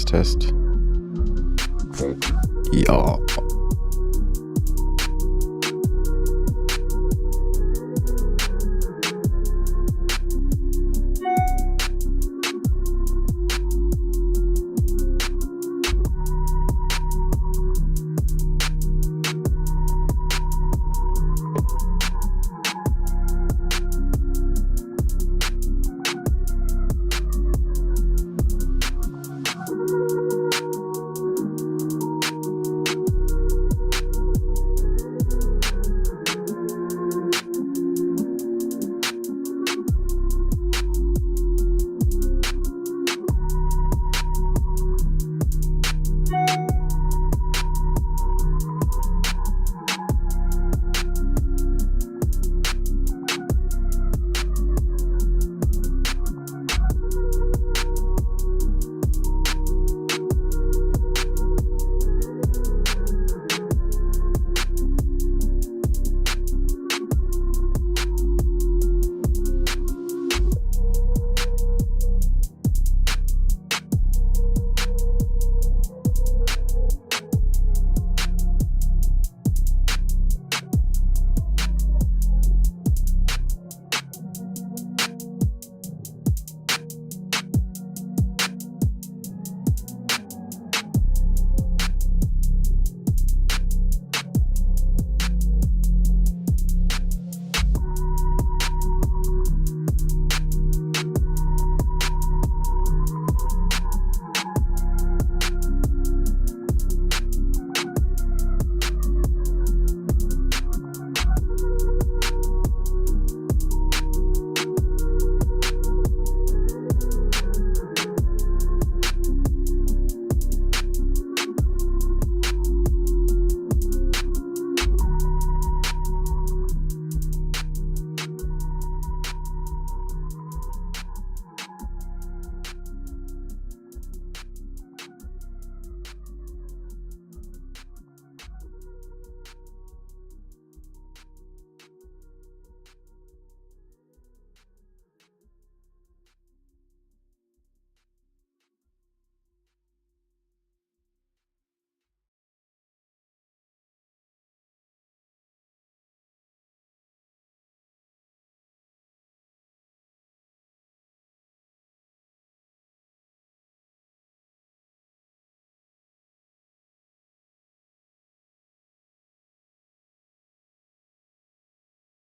Test. Yeah.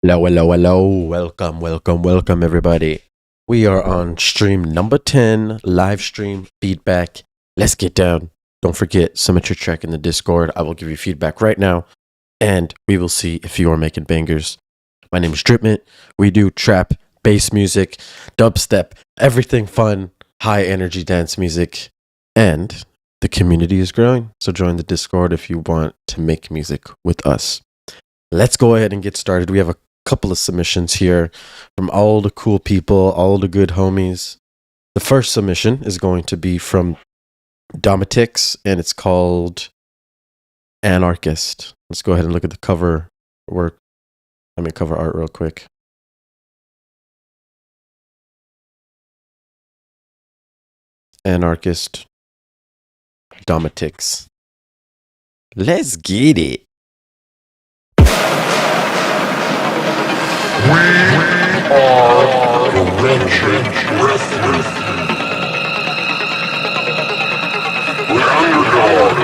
Hello, hello, hello. Welcome, everybody. We are on stream number 10, live stream feedback. Let's get down. Don't forget, submit your track in the Discord. I will give you feedback right now, and we will see if you are making bangers. My name is Dripment. We do trap, bass music, dubstep, everything fun, high energy dance music, and the community is growing. So join the Discord if you want to make music with us. Let's go ahead and get started. We have a couple of submissions here from all the cool people, all the good homies. The first submission is going to be from Domatix, and it's called Anarchist. Let's go ahead and look at the cover work. Cover art real quick. Anarchist Domatix. Let's get it. We are the wretched restless. We're underdog.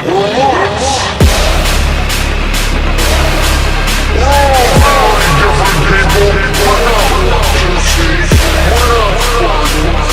We're monks. We're all very different people. We're not gypsies. We're not Spartans.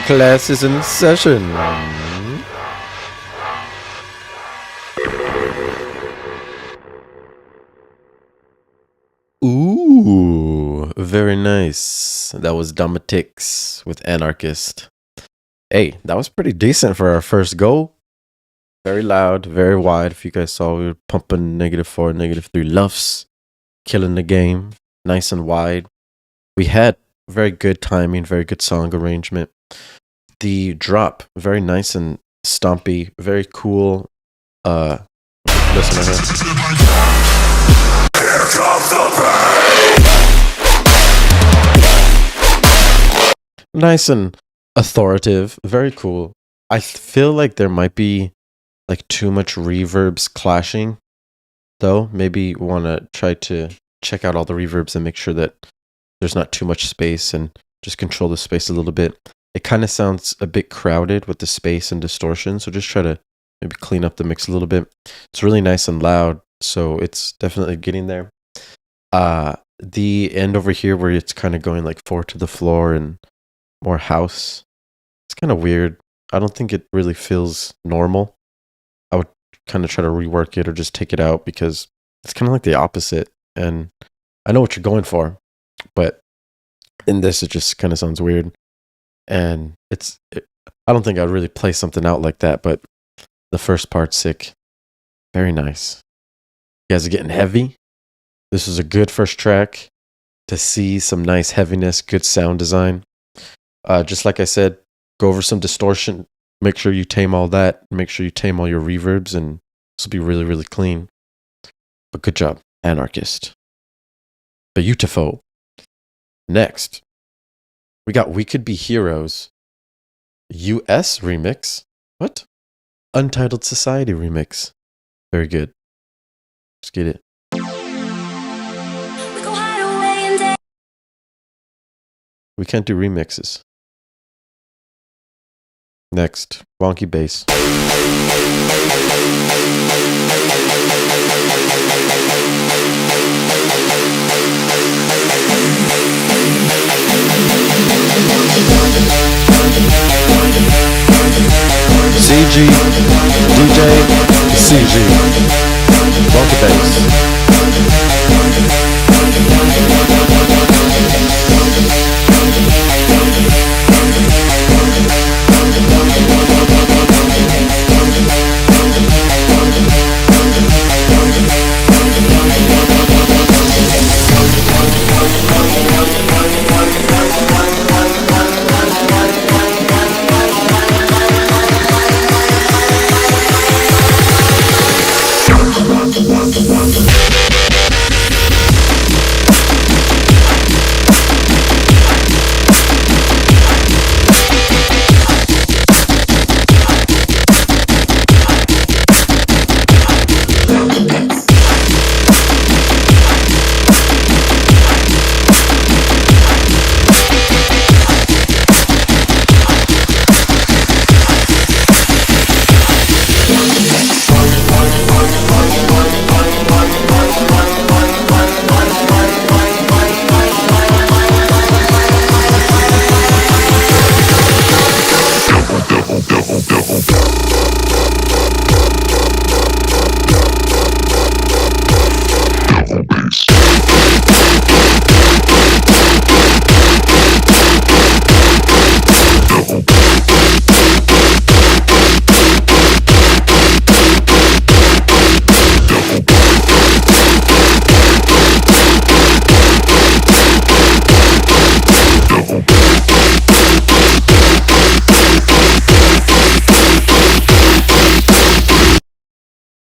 Class is in session. Ooh, very nice. That was Domatix with Anarchist. Hey, that was pretty decent for our first go. Very loud, very wide. If you guys saw, we were pumping -4, -3 lufs, killing the game. Nice and wide. We had very good timing, very good song arrangement. The drop, very nice and stompy, very cool. Listen to her. Nice and authoritative, very cool. I feel like there might be like too much reverbs clashing, though. Maybe want to try to check out all the reverbs and make sure that there's not too much space and just control the space a little bit. It kind of sounds a bit crowded with the space and distortion, so just try to maybe clean up the mix a little bit. It's really nice and loud, so it's definitely getting there. The end over here where it's kind of going like 4 to the floor and more house, it's kind of weird. I don't think it really feels normal. I would kind of try to rework it or just take it out because it's kind of like the opposite. And I know what you're going for, but in this, it just kind of sounds weird. And I don't think I'd really play something out like that, but the first part's sick. Very nice. You guys are getting heavy. This is a good first track to see some nice heaviness, good sound design. Just like I said, go over some distortion. Make sure you tame all that. Make sure you tame all your reverbs, and this will be really, really clean. But good job, Anarchist. Beautiful. Next, we got We Could Be Heroes US remix. What? Untitled Society remix. Very good. Let's get it. We can't do remixes. Next, Wonky Bass. CG, DJ, CG. Wonky Bass.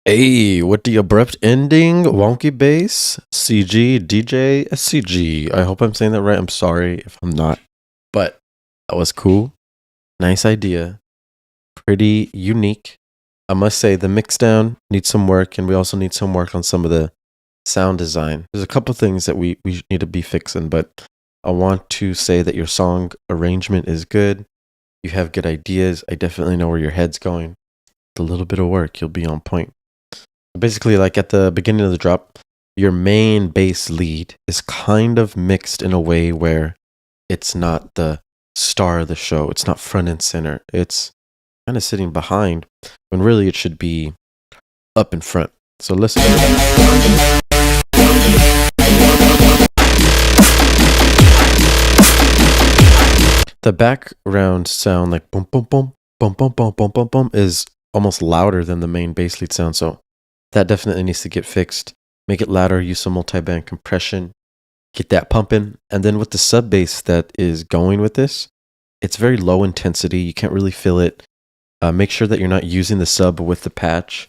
Hey, with the abrupt ending, Wonky Bass, CG, DJ, SCG. I hope I'm saying that right. I'm sorry if I'm not. But that was cool. Nice idea. Pretty unique. I must say the mixdown needs some work, and we also need some work on some of the sound design. There's a couple things that we need to be fixing, but I want to say that your song arrangement is good. You have good ideas. I definitely know where your head's going. With a little bit of work, you'll be on point. Basically, like at the beginning of the drop, your main bass lead is kind of mixed in a way where it's not the star of the show. It's not front and center. It's kind of sitting behind when really it should be up in front. So listen. The background sound, like boom, boom, boom, boom, boom, boom, boom, boom, boom, is almost louder than the main bass lead sound. So that definitely needs to get fixed. Make it louder, use some multi-band compression, get that pumping. And then with the sub bass that is going with this, it's very low intensity. You can't really feel it. Make sure that you're not using the sub with the patch.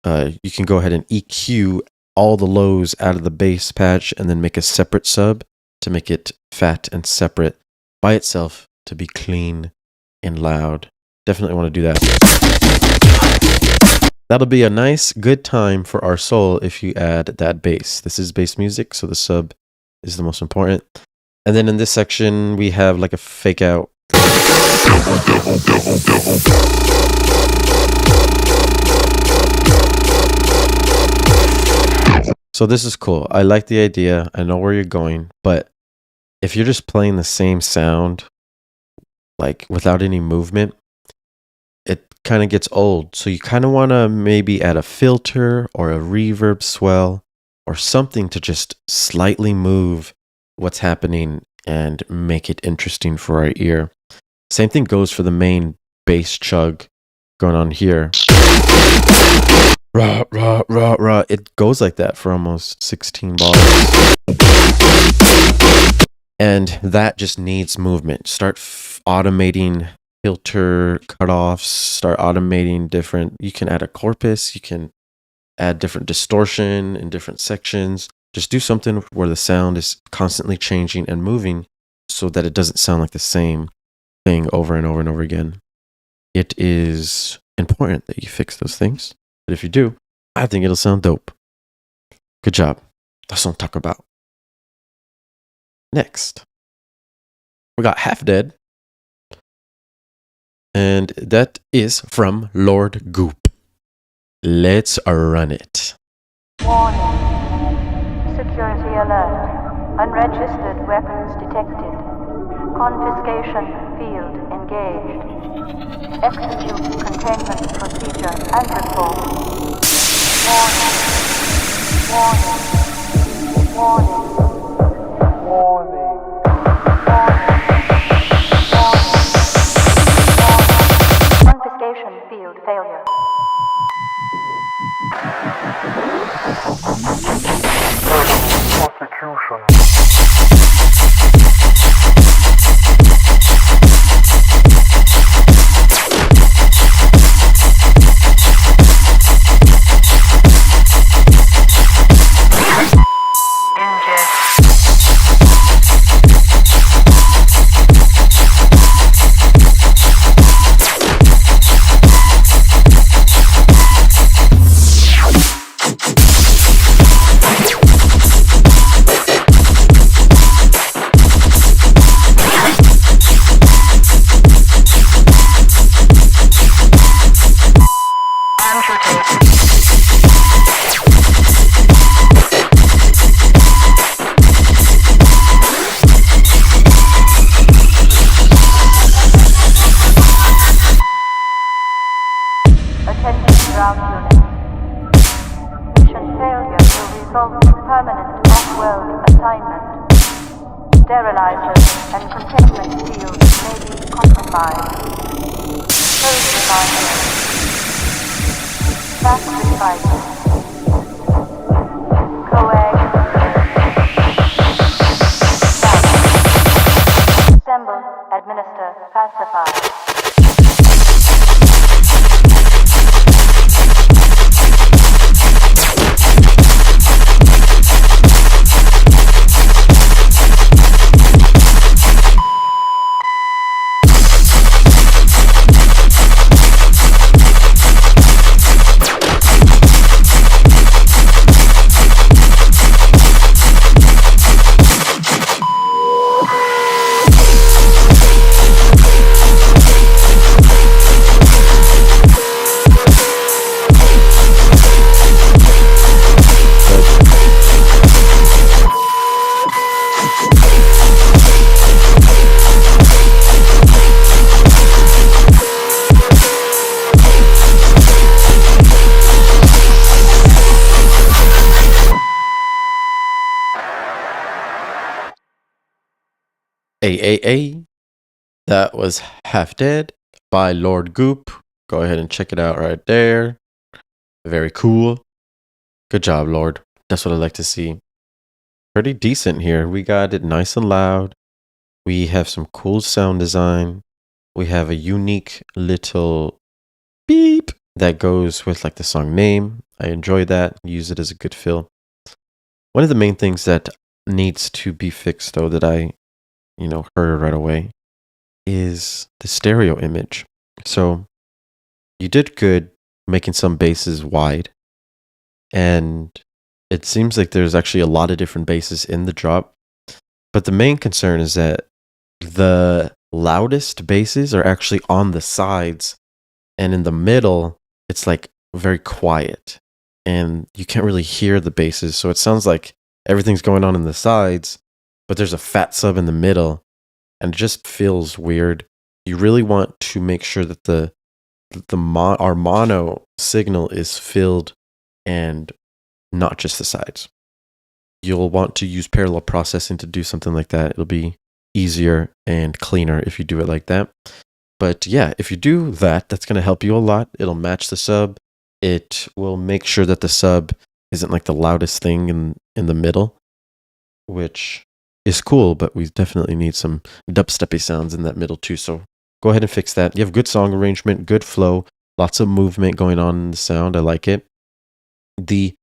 You can go ahead and EQ all the lows out of the bass patch and then make a separate sub to make it fat and separate by itself to be clean and loud. Definitely want to do that. That'll be a nice, good time for our soul if you add that bass. This is bass music, so the sub is the most important. And then in this section, we have like a fake out. So this is cool. I like the idea. I know where you're going, but if you're just playing the same sound, like without any movement, it kind of gets old. So you kind of want to maybe add a filter or a reverb swell or something to just slightly move what's happening and make it interesting for our ear. Same thing goes for the main bass chug going on here. Rah, rah, rah, rah. It goes like that for almost 16 bars. And that just needs movement. Start automating filter cutoffs, start automating different, you can add a corpus, you can add different distortion in different sections. Just do something where the sound is constantly changing and moving so that it doesn't sound like the same thing over and over and over again. It is important that you fix those things. But if you do, I think it'll sound dope. Good job. That's what I'm talking about. Next, we got Half Dead. And that is from Lord Goop. Let's run it. Warning. Security alert. Unregistered weapons detected. Confiscation field engaged. Execute containment procedure and report. Warning. Warning. Warning. Warning. Confiscation field failure. Prosecution. Sterilizers and containment fields may be compromised. Close devices. Factory devices. Coag. Assemble, administer, pacify. A. That was Half Dead by Lord Goop. Go ahead and check it out right there. Very cool. Good job, Lord. That's what I like to see. Pretty decent here. We got it nice and loud. We have some cool sound design. We have a unique little beep that goes with like the song name. I enjoy that. Use it as a good fill. One of the main things that needs to be fixed though that I, heard right away is the stereo image. So you did good making some basses wide, and it seems like there's actually a lot of different basses in the drop. But the main concern is that the loudest basses are actually on the sides, and in the middle, it's like very quiet, and you can't really hear the basses. So it sounds like everything's going on in the sides, but there's a fat sub in the middle, and it just feels weird. You really want to make sure that our mono signal is filled and not just the sides. You'll want to use parallel processing to do something like that. It'll be easier and cleaner if you do it like that. But yeah, if you do that, that's going to help you a lot. It'll match the sub. It will make sure that the sub isn't like the loudest thing in the middle, which is cool, but we definitely need some dubstepy sounds in that middle too. So go ahead and fix that. You have good song arrangement, good flow, lots of movement going on in the sound. I like it. The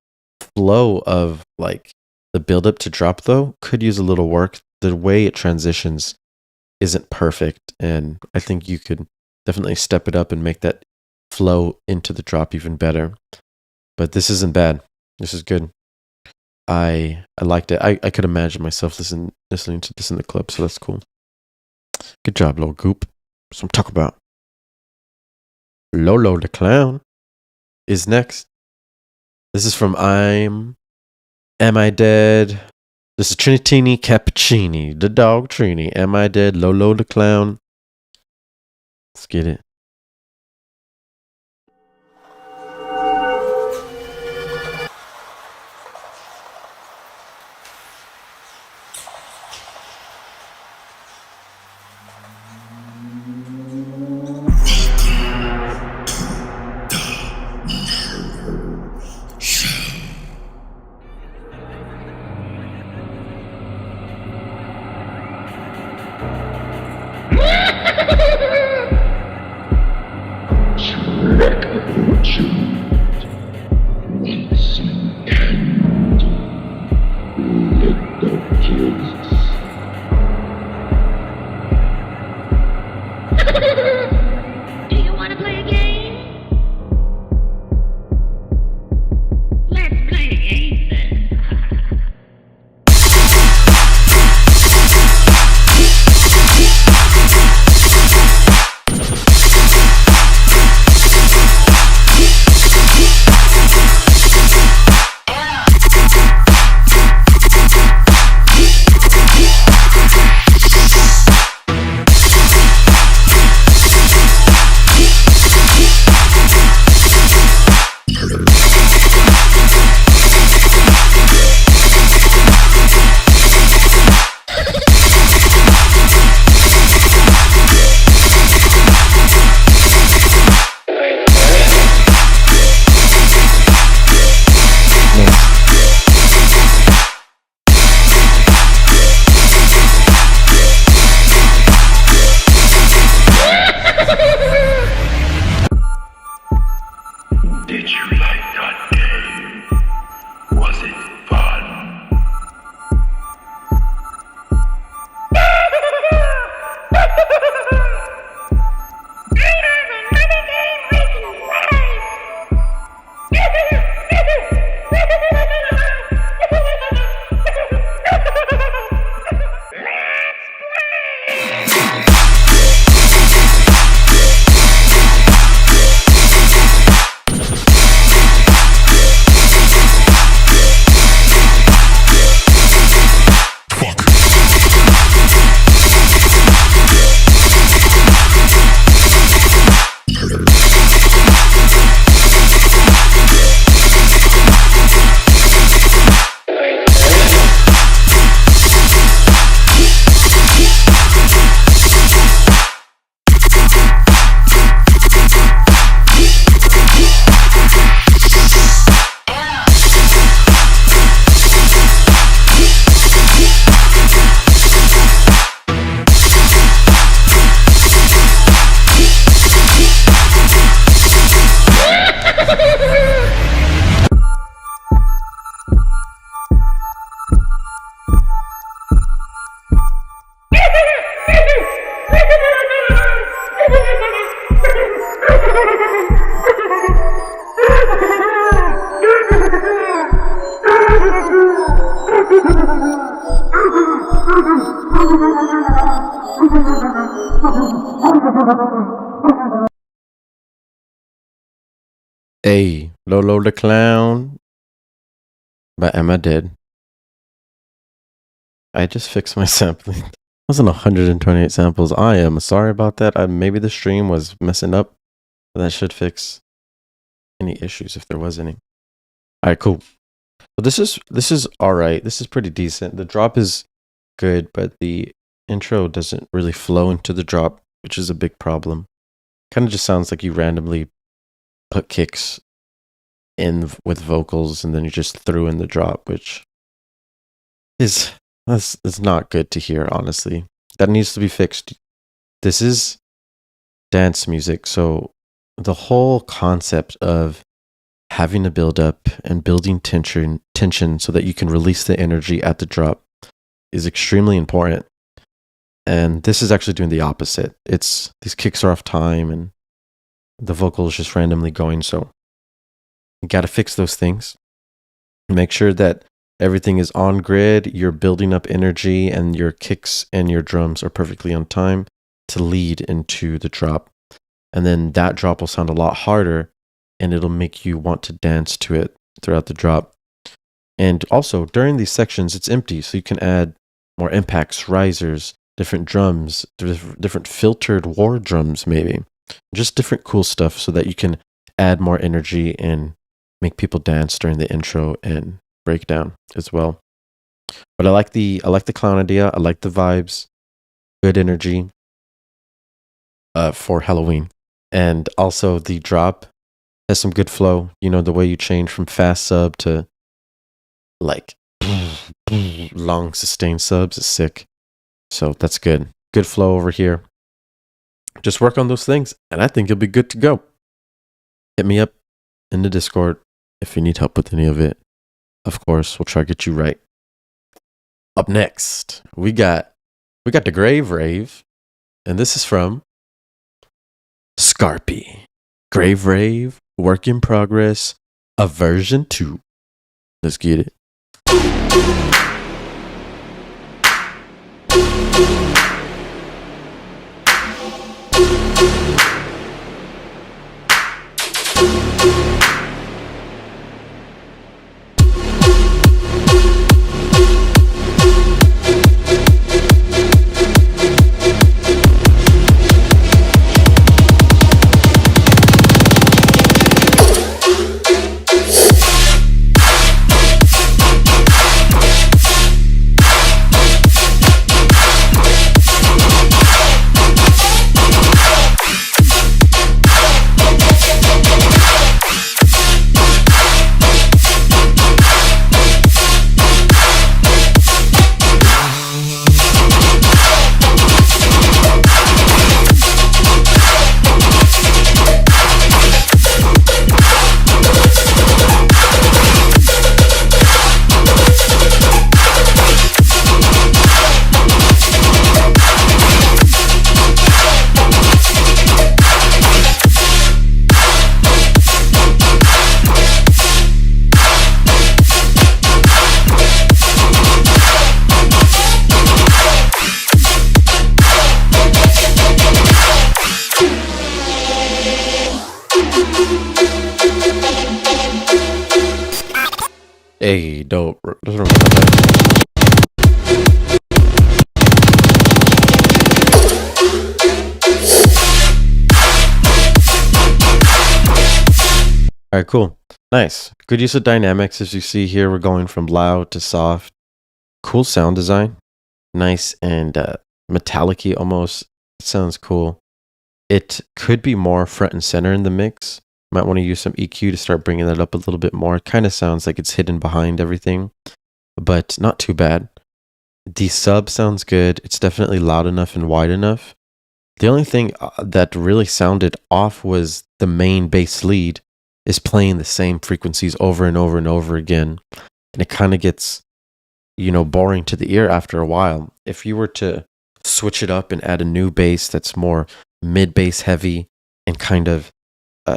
flow of like the build up to drop though could use a little work. The way it transitions isn't perfect, and I think you could definitely step it up and make that flow into the drop even better. But this isn't bad. This is good. I liked it. I could imagine myself listening to this in the club, so that's cool. Good job, Lord Goop. That's what I'm talking about. Lolo the Clown is next. This is from Am I Dead? This is Trinitini Cappuccini, the dog Trini. Am I Dead? Lolo the Clown. Let's get it. Do you want to play a game? Let's play a game then. Hey, Lolo the Clown by Emma did. I just fixed my sampling. It wasn't 128 samples. I am sorry about that. Maybe the stream was messing up. That should fix any issues if there was any. All right, cool. So this is all right. This is pretty decent. The drop is good, but the intro doesn't really flow into the drop, which is a big problem. Kind of just sounds like you randomly put kicks in with vocals and then you just threw in the drop, which is not good to hear, honestly. That needs to be fixed. This is dance music, so the whole concept of having a build up and building tension so that you can release the energy at the drop is extremely important. And this is actually doing the opposite. These kicks are off time and the vocal is just randomly going. So you got to fix those things. Make sure that everything is on grid. You're building up energy and your kicks and your drums are perfectly on time to lead into the drop. And then that drop will sound a lot harder and it'll make you want to dance to it throughout the drop. And also during these sections, it's empty. So you can add more impacts, risers, different drums, different filtered war drums, maybe just different cool stuff so that you can add more energy and make people dance during the intro and breakdown as well. But I like the clown idea. I like the vibes, good energy for Halloween. And also the drop has some good flow. You know, the way you change from fast sub to like long sustained subs is sick. So that's good. Good flow over here. Just work on those things and I think you'll be good to go. Hit me up in the Discord if you need help with any of it. Of course, we'll try to get you right. Up next, we got the Grave Rave, and this is from Scarpy. Grave Rave, work in progress, a version 2. Let's get it. Hey, dope. Alright, cool. Nice. Good use of dynamics. As you see here, we're going from loud to soft. Cool sound design. Nice and metallic-y almost. It sounds cool. It could be more front and center in the mix. Might want to use some EQ to start bringing that up a little bit more. It kind of sounds like it's hidden behind everything, but not too bad. The sub sounds good. It's definitely loud enough and wide enough. The only thing that really sounded off was the main bass lead is playing the same frequencies over and over and over again. And it kind of gets, boring to the ear after a while. If you were to switch it up and add a new bass that's more mid-bass heavy and kind of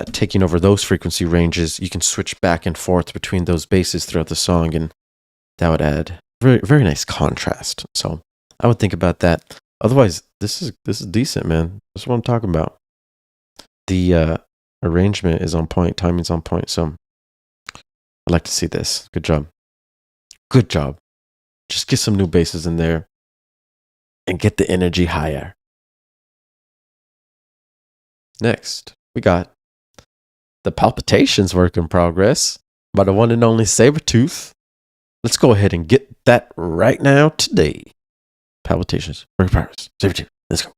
taking over those frequency ranges, you can switch back and forth between those basses throughout the song, and that would add very, very nice contrast. So I would think about that. Otherwise, this is decent, man. That's what I'm talking about. The arrangement is on point, timing's on point. So I'd like to see this. Good job. Good job. Just get some new basses in there and get the energy higher. Next, we got the Palpitations work in progress by the one and only Sabretooth. Let's go ahead and get that right now today. Palpitations, work in progress, Sabretooth. Let's go.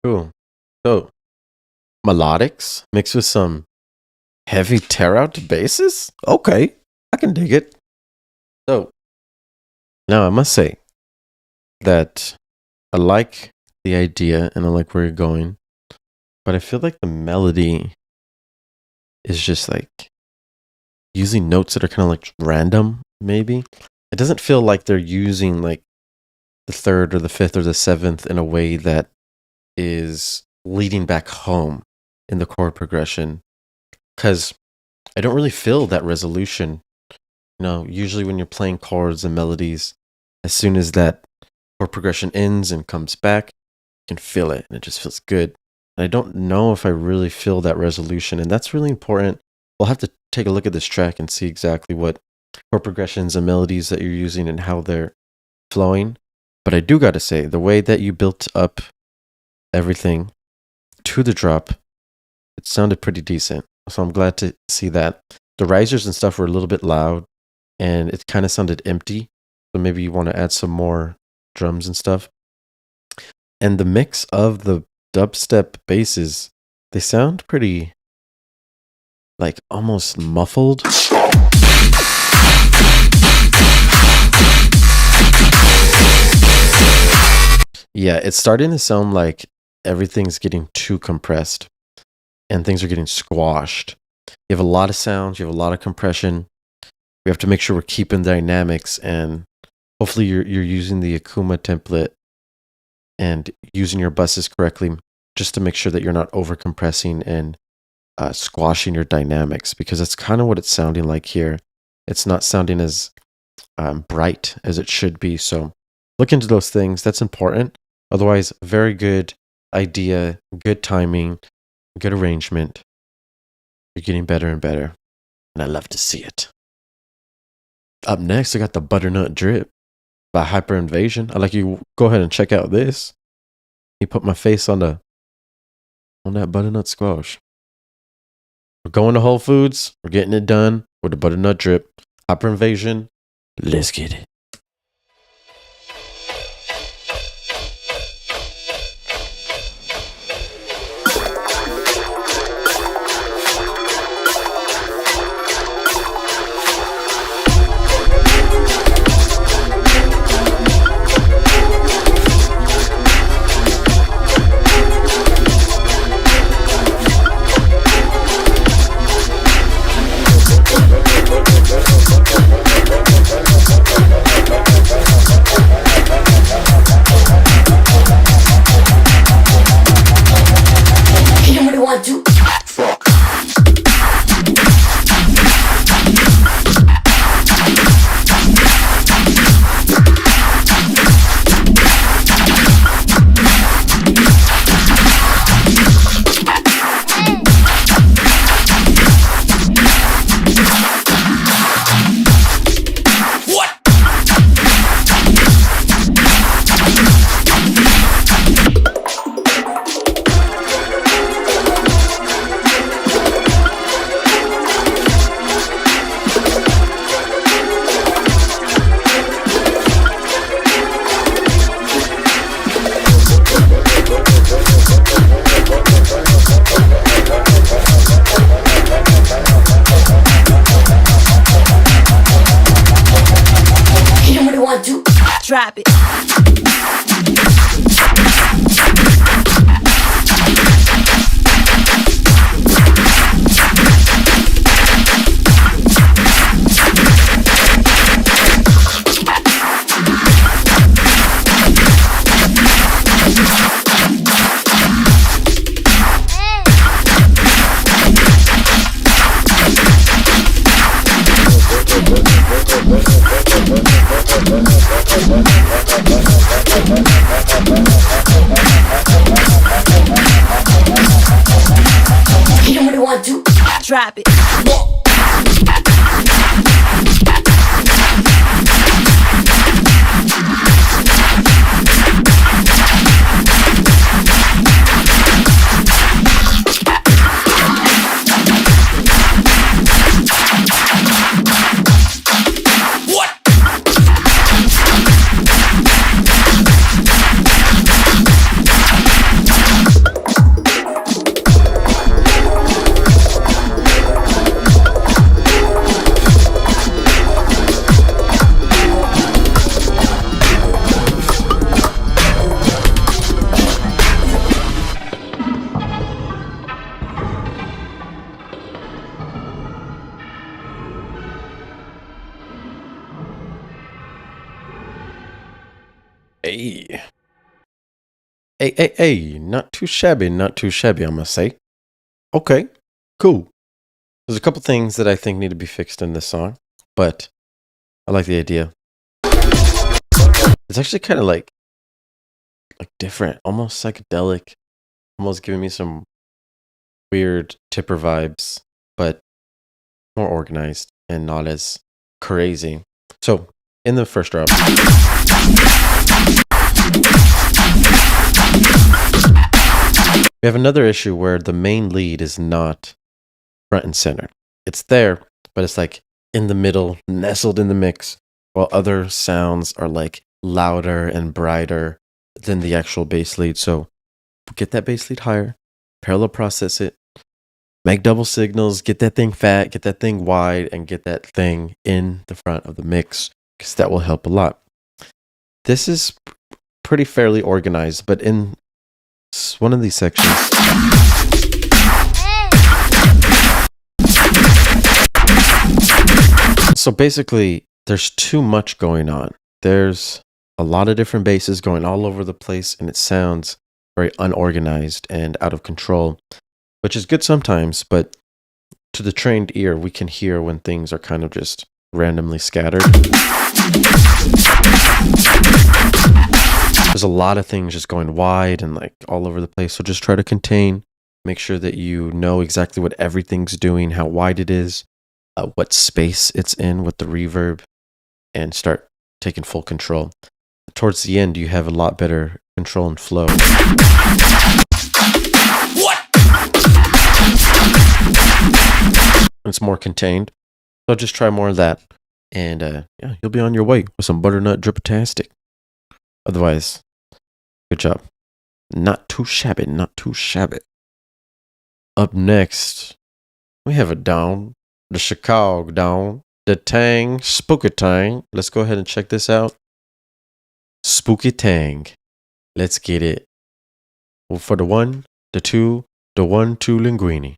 Cool. So, melodics mixed with some heavy tear out to basses? Okay, I can dig it. So, now I must say that I like the idea and I like where you're going, but I feel like the melody is just like using notes that are kind of like random, maybe. It doesn't feel like they're using like the third or the fifth or the seventh in a way that is leading back home in the chord progression, because I don't really feel that resolution. You know, usually when you're playing chords and melodies, as soon as that chord progression ends and comes back, you can feel it and it just feels good. And I don't know if I really feel that resolution, and that's really important. We'll have to take a look at this track and see exactly what chord progressions and melodies that you're using and how they're flowing. But I do got to say, the way that you built up everything to the drop, it sounded pretty decent. So I'm glad to see that. The risers and stuff were a little bit loud and it kind of sounded empty. So maybe you want to add some more drums and stuff. And the mix of the dubstep basses, they sound pretty like almost muffled. Yeah, it's starting to sound like everything's getting too compressed and things are getting squashed. You have a lot of sounds, you have a lot of compression. We have to make sure we're keeping dynamics, and hopefully you're using the Akuma template and using your buses correctly just to make sure that you're not over compressing and squashing your dynamics, because that's kind of what it's sounding like here. It's not sounding as bright as it should be. So look into those things. That's important. Otherwise, very good idea, good timing, good arrangement. You're getting better and better, and I love to see it. Up next, I got the Butternut Drip by Hyper Invasion. I'd like you to go ahead and check out this. He put my face on that butternut squash. We're going to Whole Foods. We're getting it done with the Butternut Drip. Hyper Invasion. Let's get it. drop it. Hey. Hey, not too shabby, I must say. Okay, cool. There's a couple things that I think need to be fixed in this song, but I like the idea. It's actually kind of like different, almost psychedelic, almost giving me some weird Tipper vibes, but more organized and not as crazy. So, in the first drop, we have another issue where the main lead is not front and center. It's there, but it's like in the middle, nestled in the mix, while other sounds are like louder and brighter than the actual bass lead. So get that bass lead higher, parallel process it, make double signals, get that thing fat, get that thing wide, and get that thing in the front of the mix, because that will help a lot. This is pretty fairly organized, but in one of these sections, so basically there's too much going on. There's a lot of different basses going all over the place, and it sounds very unorganized and out of control, which is good sometimes, but to the trained ear, we can hear when things are kind of just randomly scattered. There's a lot of things just going wide and like all over the place. So just try to contain, make sure that you know exactly what everything's doing, how wide it is, what space it's in with the reverb, and start taking full control. Towards the end, you have a lot better control and flow. It's more contained. So just try more of that. And yeah, you'll be on your way with some butternut dripatastic. Otherwise, good job. Not too shabby, not too shabby. Up next, we have a down, the Chicago down, the Tang, Spooky Tang. Let's go ahead and check this out. Spooky Tang. Let's get it. Well, for the 1, the 2, the 1, 2 linguini.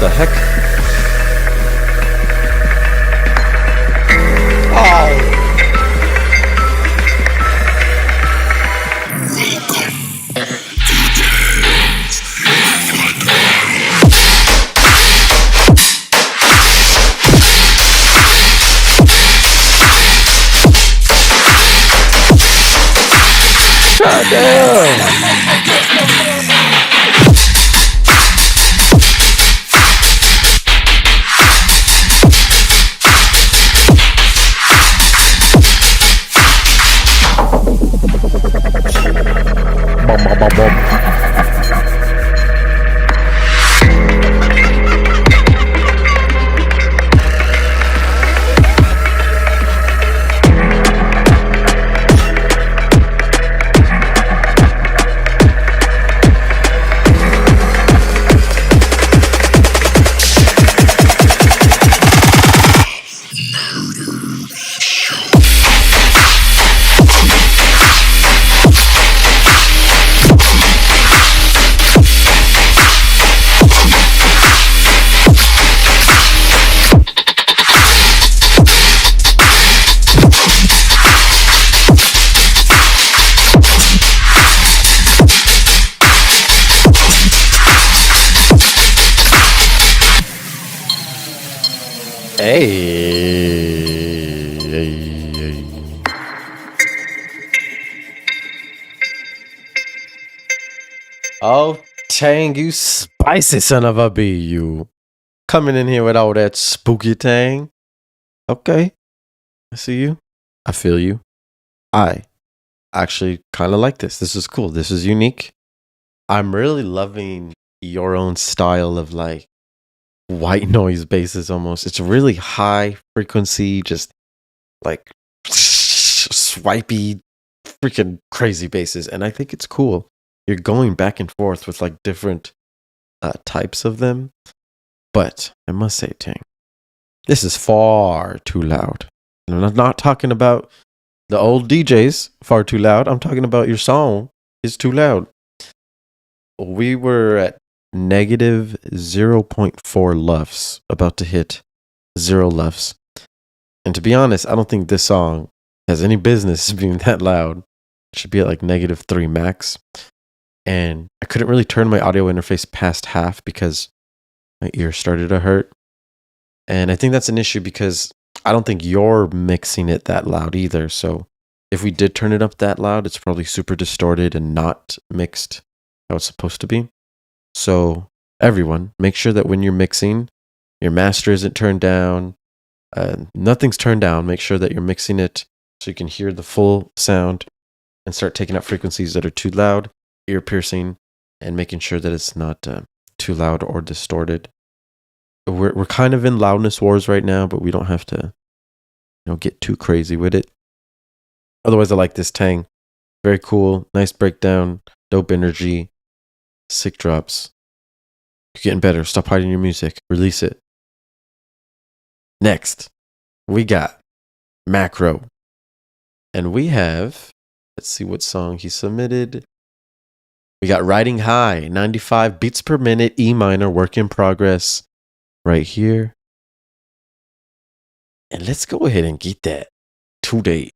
The heck? God damn! Oh, Tang, you spicy son of a bee, you. Coming in here with all that spooky tang. Okay, I see you. I feel you. I actually kind of like this. This is cool. This is unique. I'm really loving your own style of like white noise basses almost. It's really high frequency, just like swipey, freaking crazy basses. And I think it's cool. You're going back and forth with like different types of them. But I must say, Tang, this is far too loud. And I'm not talking about the old DJs far too loud. I'm talking about your song is too loud. We were at negative 0.4 lufs, about to hit 0 lufs. And to be honest, I don't think this song has any business being that loud. It should be at like negative 3 max. And I couldn't really turn my audio interface past half because my ear started to hurt. And I think that's an issue because I don't think you're mixing it that loud either. So if we did turn it up that loud, it's probably super distorted and not mixed how it's supposed to be. So everyone, make sure that when you're mixing, your master isn't turned down. Nothing's turned down. Make sure that you're mixing it so you can hear the full sound and start taking out frequencies that are too loud, ear piercing, and making sure that it's not too loud or distorted. We're kind of in loudness wars right now, but we don't have to, get too crazy with it. Otherwise, I like this Tang. Very cool, nice breakdown, dope energy, sick drops. You're getting better. Stop hiding your music. Release it. Next, we got Macro, and we have. Let's see what song he submitted. We got Riding High, 95 beats per minute, E minor, work in progress, right here. And let's go ahead and get that today.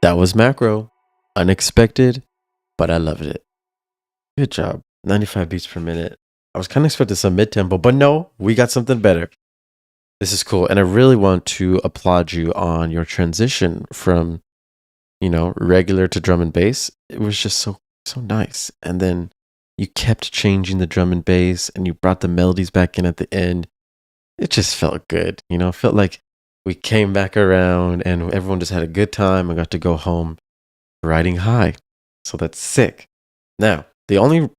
That was macro. Unexpected, but I loved it. Good job. 95 beats per minute. I was kind of expecting some mid-tempo, but no, we got something better. This is cool. And I really want to applaud you on your transition from, regular to drum and bass. It was just so nice. And then you kept changing the drum and bass and you brought the melodies back in at the end. It just felt good. It felt like we came back around and everyone just had a good time and got to go home riding high. So that's sick. Now, the only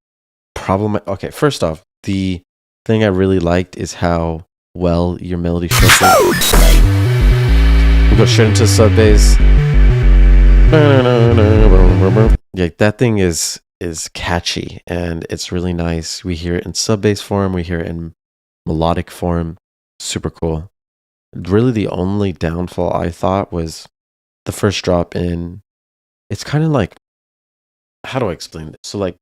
problem, okay, first off, the thing I really liked is how well your melody shuffle. We go straight into sub bass. Yeah, that thing is catchy and it's really nice. We hear it in sub bass form, we hear it in melodic form. Super cool. Really, the only downfall I thought was the first drop in. It's kind of like, how do I explain this? So, like,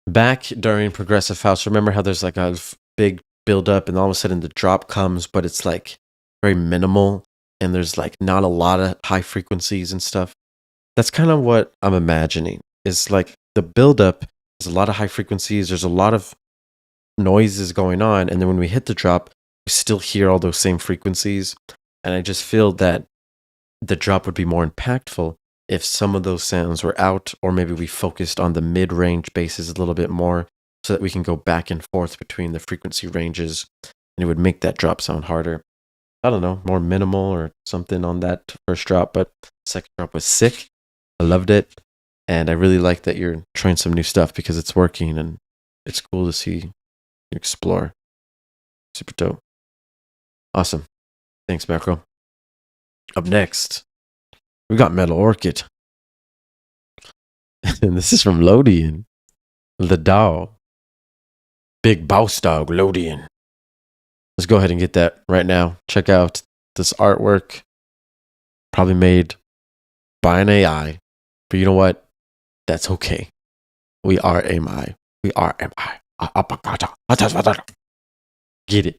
back during progressive house, remember how there's like a big build up and all of a sudden the drop comes, but it's like very minimal and there's like not a lot of high frequencies and stuff. That's kind of what I'm imagining. It's like the build up, there's a lot of high frequencies, there's a lot of noises going on, and then when we hit the drop, we still hear all those same frequencies. And I just feel that the drop would be more impactful if some of those sounds were out, or maybe we focused on the mid-range basses a little bit more so that we can go back and forth between the frequency ranges and it would make that drop sound harder. I don't know, more minimal or something on that first drop, but second drop was sick. I loved it. And I really like that you're trying some new stuff because it's working and it's cool to see you explore. Super dope. Awesome. Thanks, Macro. Up next, we got Metal Orchid. And this is from Lodian. The DAW. Big boss dog, Lodian. Let's go ahead and get that right now. Check out this artwork. Probably made by an AI. But you know what? That's okay. We are MI. We are MI. Get it.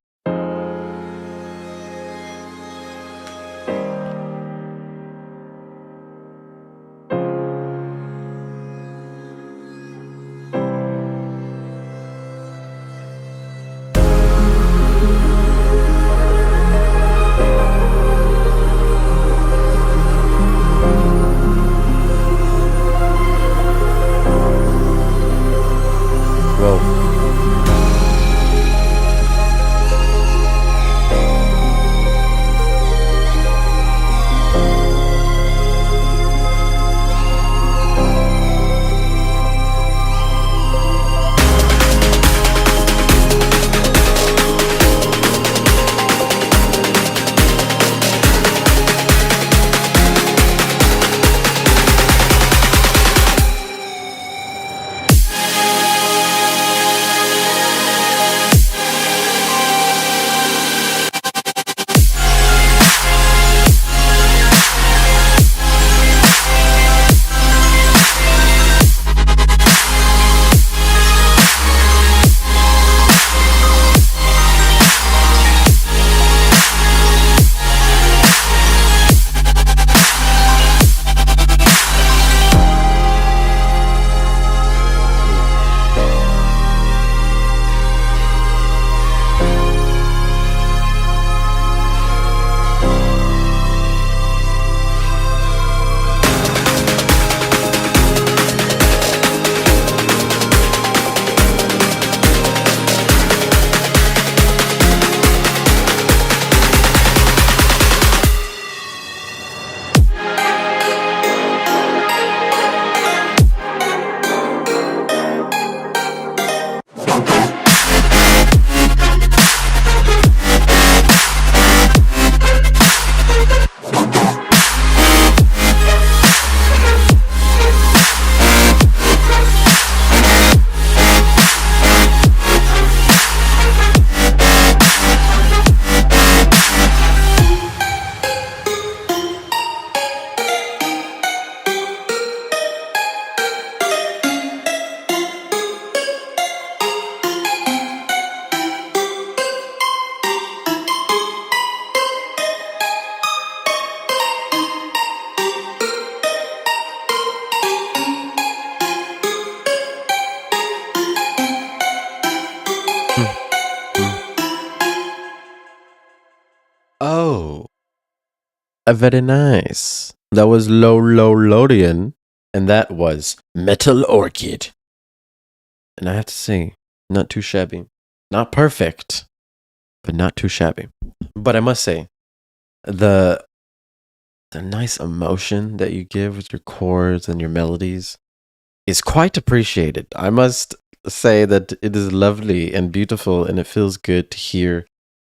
Very nice. That was Lodian, and that was Metal Orchid. And I have to say, not too shabby. Not perfect, but not too shabby. But I must say, the nice emotion that you give with your chords and your melodies is quite appreciated. I must say that it is lovely and beautiful, and it feels good to hear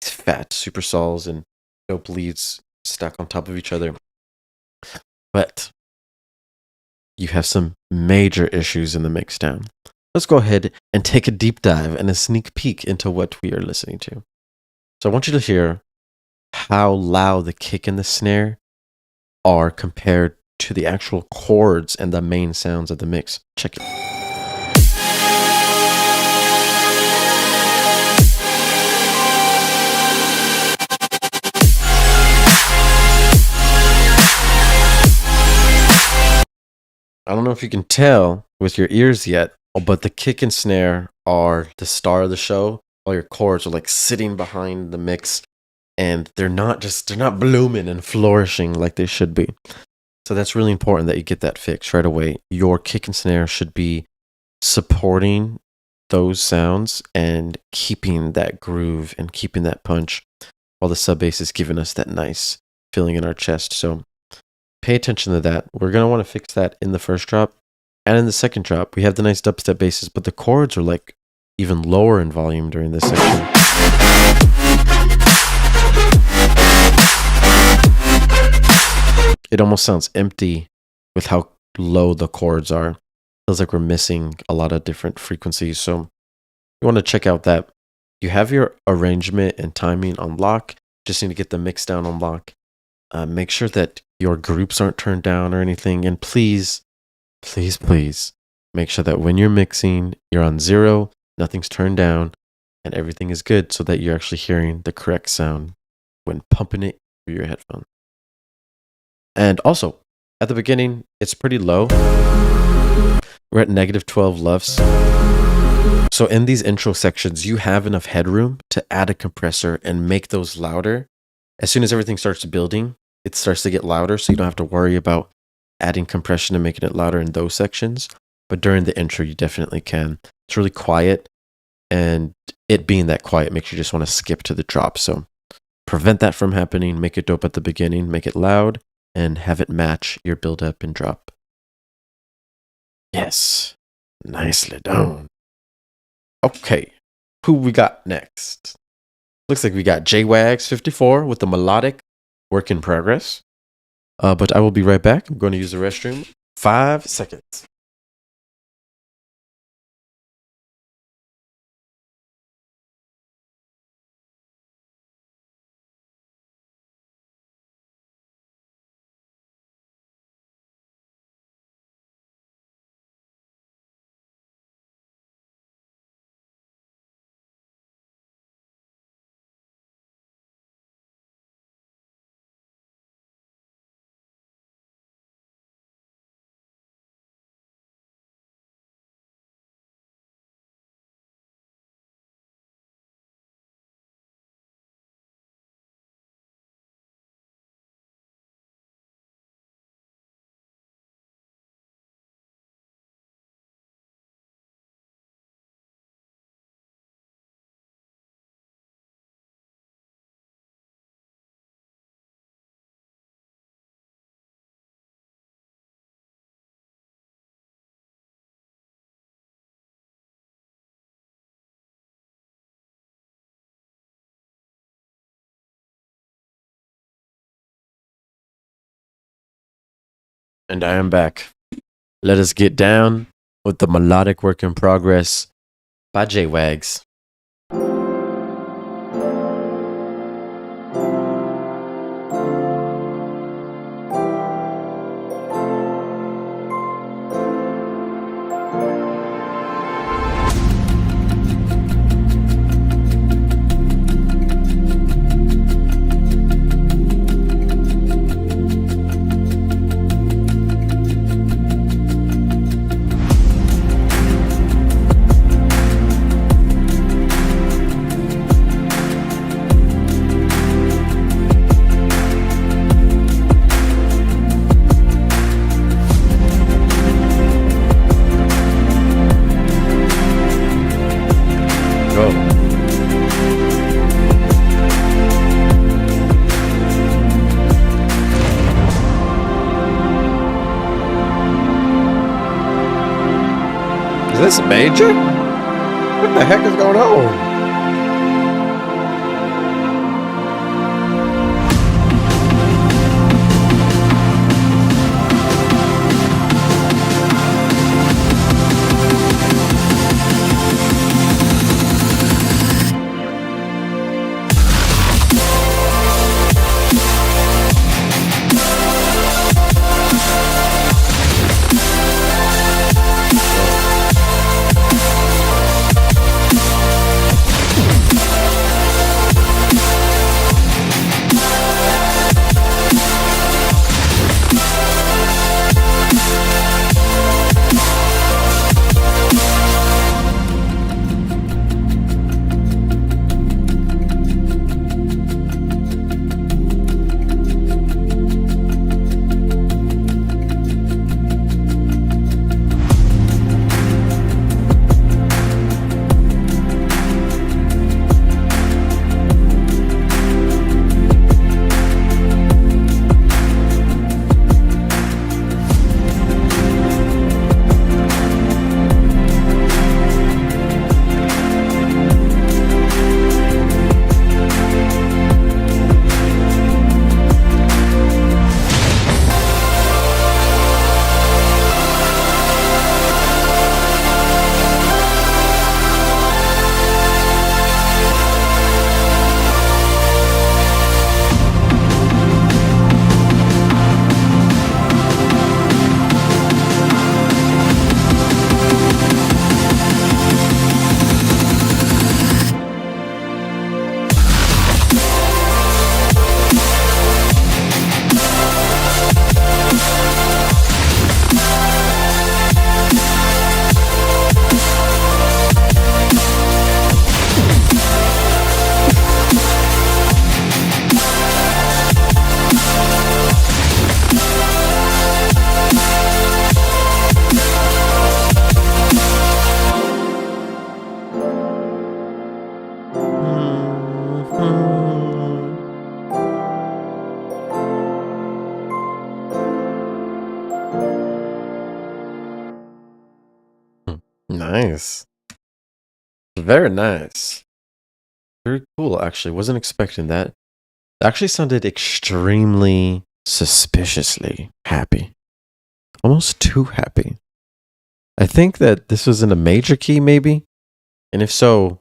these fat supersols and dope leads stacked on top of each other. But you have some major issues in the mixdown. Let's go ahead and take a deep dive and a sneak peek into what we are listening to. So I want you to hear how loud the kick and the snare are compared to the actual chords and the main sounds of the mix. Check it. I don't know if you can tell with your ears yet, but the kick and snare are the star of the show. All your chords are like sitting behind the mix, and they're not blooming and flourishing like they should be. So that's really important that you get that fixed right away. Your kick and snare should be supporting those sounds and keeping that groove and keeping that punch, while the sub bass is giving us that nice feeling in our chest. So pay attention to that. We're going to want to fix that in the first drop. And in the second drop, we have the nice dubstep basses, but the chords are like even lower in volume during this section. It almost sounds empty with how low the chords are. Feels like we're missing a lot of different frequencies. So you want to check out that. You have your arrangement and timing on lock. Just need to get the mix down on lock. Make sure that your groups aren't turned down or anything. And please, please, please make sure that when you're mixing, you're on 0, nothing's turned down, and everything is good so that you're actually hearing the correct sound when pumping it through your headphone. And also, at the beginning, it's pretty low. We're at -12 LUFS. So in these intro sections, you have enough headroom to add a compressor and make those louder. As soon as everything starts building, it starts to get louder, so you don't have to worry about adding compression and making it louder in those sections. But during the intro, you definitely can. It's really quiet, and it being that quiet makes you just want to skip to the drop. So prevent that from happening. Make it dope at the beginning, make it loud, and have it match your build up and drop. Yes, nicely done. Okay, who we got next? Looks like we got JWags54 with the melodic work in progress. But I will be right back. I'm going to use the restroom. 5 seconds. And I am back. Let us get down with the melodic work in progress by JWags. this major? What the heck is going on? Nice. Very nice. Very cool, actually. Wasn't expecting that. It actually sounded extremely suspiciously happy. Almost too happy. I think that this was in a major key, maybe. And if so,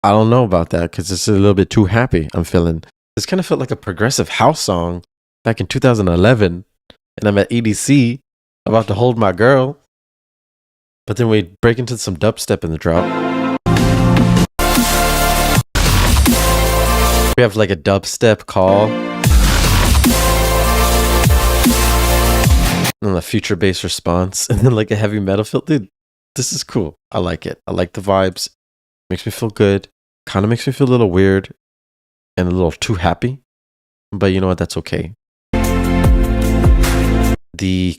I don't know about that because it's a little bit too happy, I'm feeling. This kind of felt like a progressive house song back in 2011. And I'm at EDC, about to hold my girl. But then we break into some dubstep in the drop. We have like a dubstep call. And a future bass response. And then like a heavy metal feel. Dude, this is cool. I like it. I like the vibes. Makes me feel good. Kind of makes me feel a little weird. And a little too happy. But you know what? That's okay. The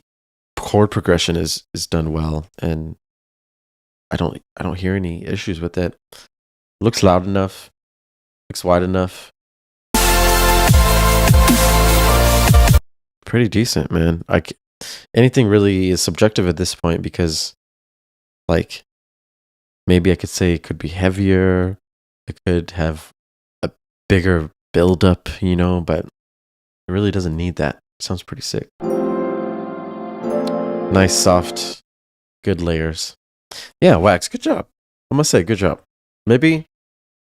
chord progression is done well, and I don't hear any issues with it. Looks loud enough, looks wide enough. Pretty decent, man. Anything really is subjective at this point because, like, maybe I could say it could be heavier. It could have a bigger build-up, you know, but it really doesn't need that. It sounds pretty sick. Nice, soft, good layers. Yeah, Wax, good job. I must say, good job. Maybe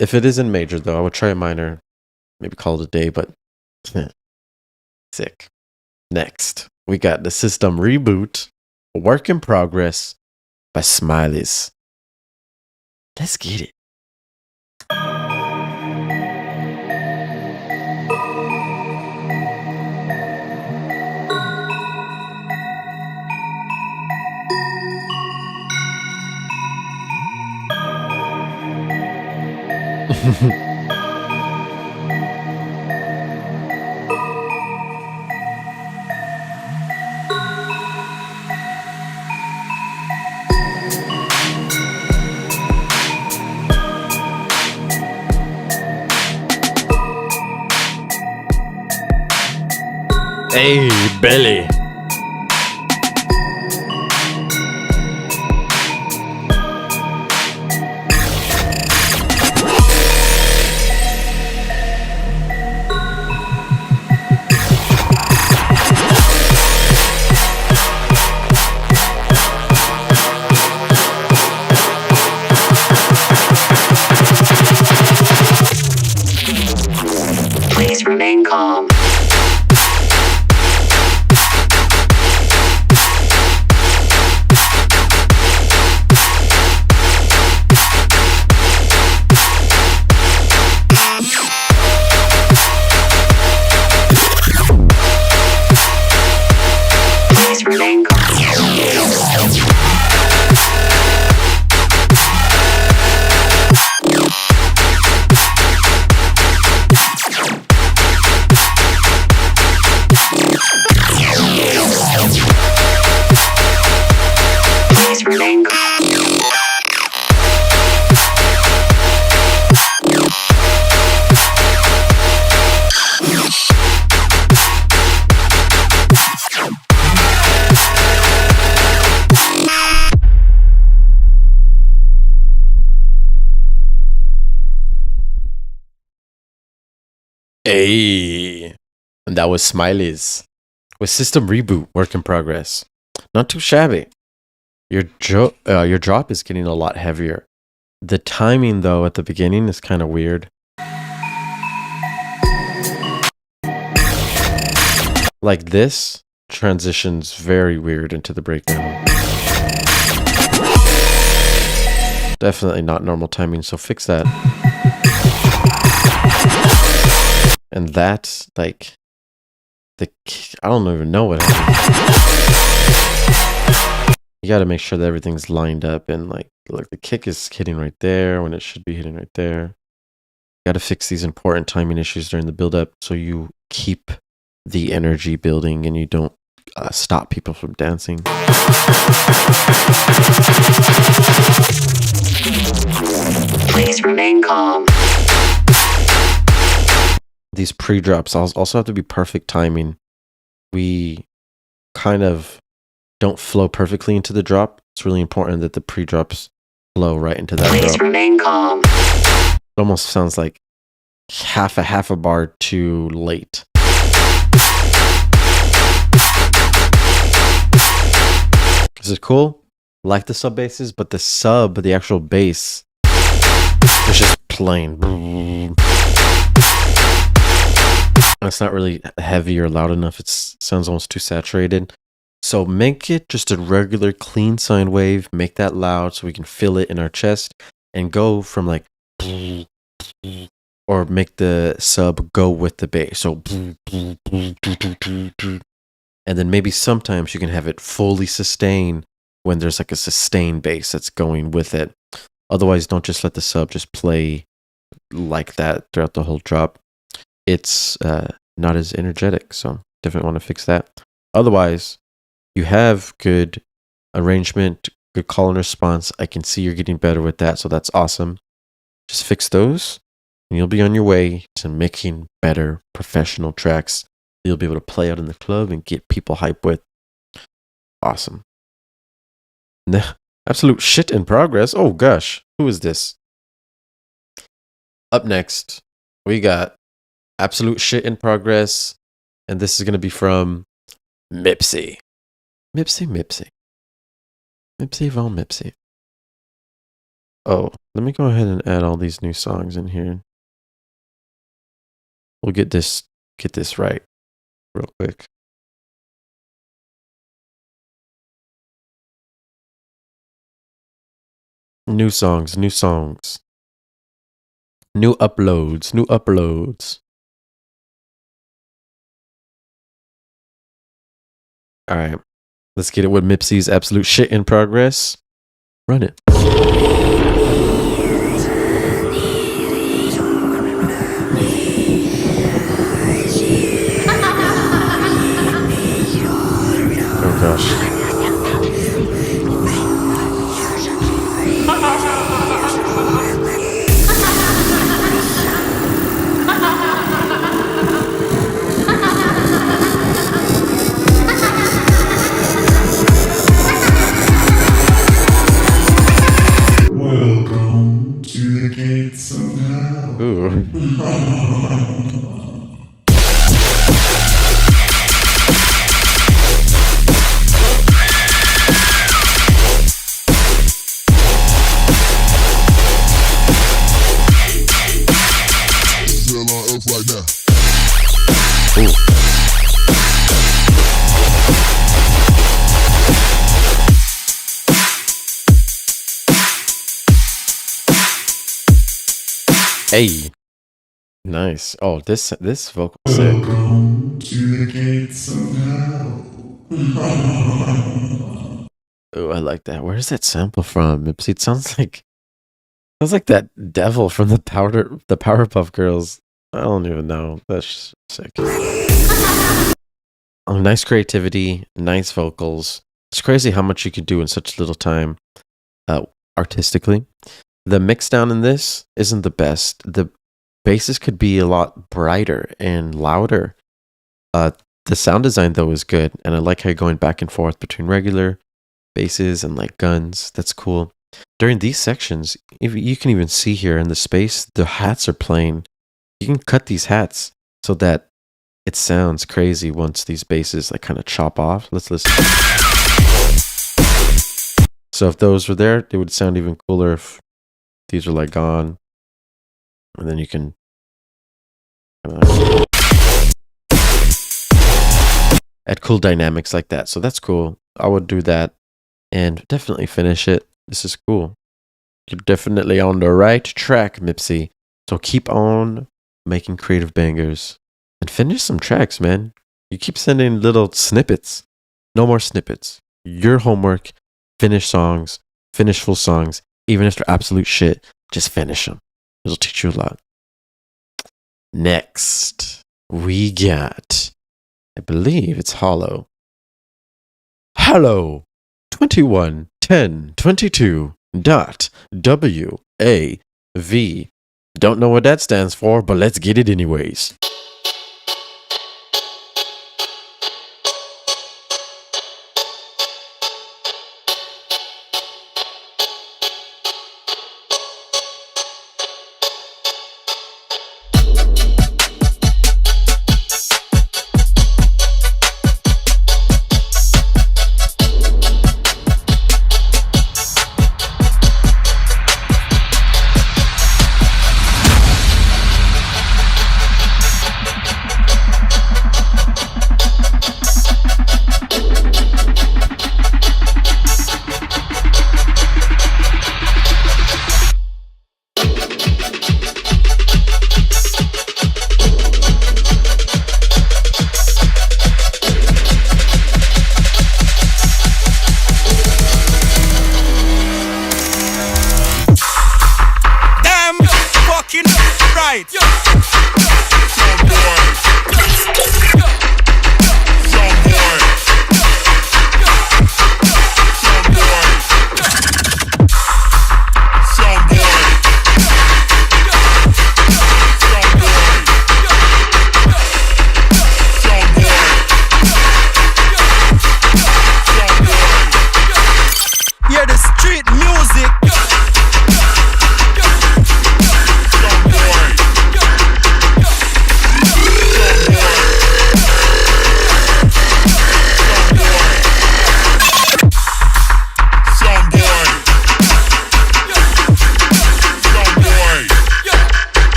if it is in major, though, I would try a minor. Maybe call it a day, but sick. Next, we got the System Reboot, Work in Progress by Smileys. Let's get it. Hey, Billy. Please remain calm. Please remain calm. Hey, and that was Smiley's with System Reboot, work in progress. Not too shabby. Your drop is getting a lot heavier. The timing though at the beginning is kind of weird. Like this transitions very weird into the breakdown. Definitely not normal timing, so fix that. And that's like I don't even know what happened. You got to make sure that everything's lined up and like the kick is hitting right there when it should be hitting right there. You got to fix these important timing issues during the build up so you keep the energy building and you don't stop people from dancing. Please remain calm. These pre-drops also have to be perfect timing. We kind of don't flow perfectly into the drop. It's really important that the pre-drops flow right into that Please drop. remain calm. It almost sounds like half a bar too late. Is it cool? Like the sub basses, but the actual bass is just plain. It's not really heavy or loud enough. It sounds almost too saturated. So make it just a regular clean sine wave. Make that loud so we can feel it in our chest and go from like, or make the sub go with the bass. So, and then maybe sometimes you can have it fully sustain when there's like a sustained bass that's going with it. Otherwise, don't just let the sub just play like that throughout the whole drop. It's not as energetic, so definitely want to fix that. Otherwise, you have good arrangement, good call and response. I can see you're getting better with that, so that's awesome. Just fix those, and you'll be on your way to making better professional tracks you'll be able to play out in the club and get people hype with. Awesome. Absolute shit in progress. Oh gosh, who is this? Up next, we got Absolute Shit in Progress, and this is going to be from Mipsy. Mipsy von Mipsy. Oh, let me go ahead and add all these new songs in here. We'll get this right real quick. New songs. New uploads. All right, let's get it with Mipsy's Absolute Shit in Progress. Run it. Oh gosh. Welcome to the gates of hell. Ooh. Hell on earth right now. Hey. Nice. Oh, this vocal sick. Welcome to the gates of hell. Oh, I like that. Where's that sample from? It sounds like that devil from the Powerpuff Girls. I don't even know. That's sick. Oh, nice creativity, nice vocals. It's crazy how much you could do in such little time, artistically. The mix down in this isn't the best. The basses could be a lot brighter and louder. The sound design though is good, and I like how you're going back and forth between regular basses and like guns. That's cool. During these sections, if you can even see here in the space, the hats are playing. You can cut these hats so that it sounds crazy once these basses like kind of chop off. Let's listen. So if those were there, it would sound even cooler if these are like gone. And then you can add cool dynamics like that. So that's cool. I would do that and definitely finish it. This is cool. You're definitely on the right track, Mipsy. So keep on making creative bangers and finish some tracks, man. You keep sending little snippets. No more snippets. Your homework, finish songs, finish full songs. Even if they're absolute shit, just finish them. It'll teach you a lot. Next, we got, I believe it's Hollow. Hollow 211022.WAV. Don't know what that stands for, but let's get it anyways.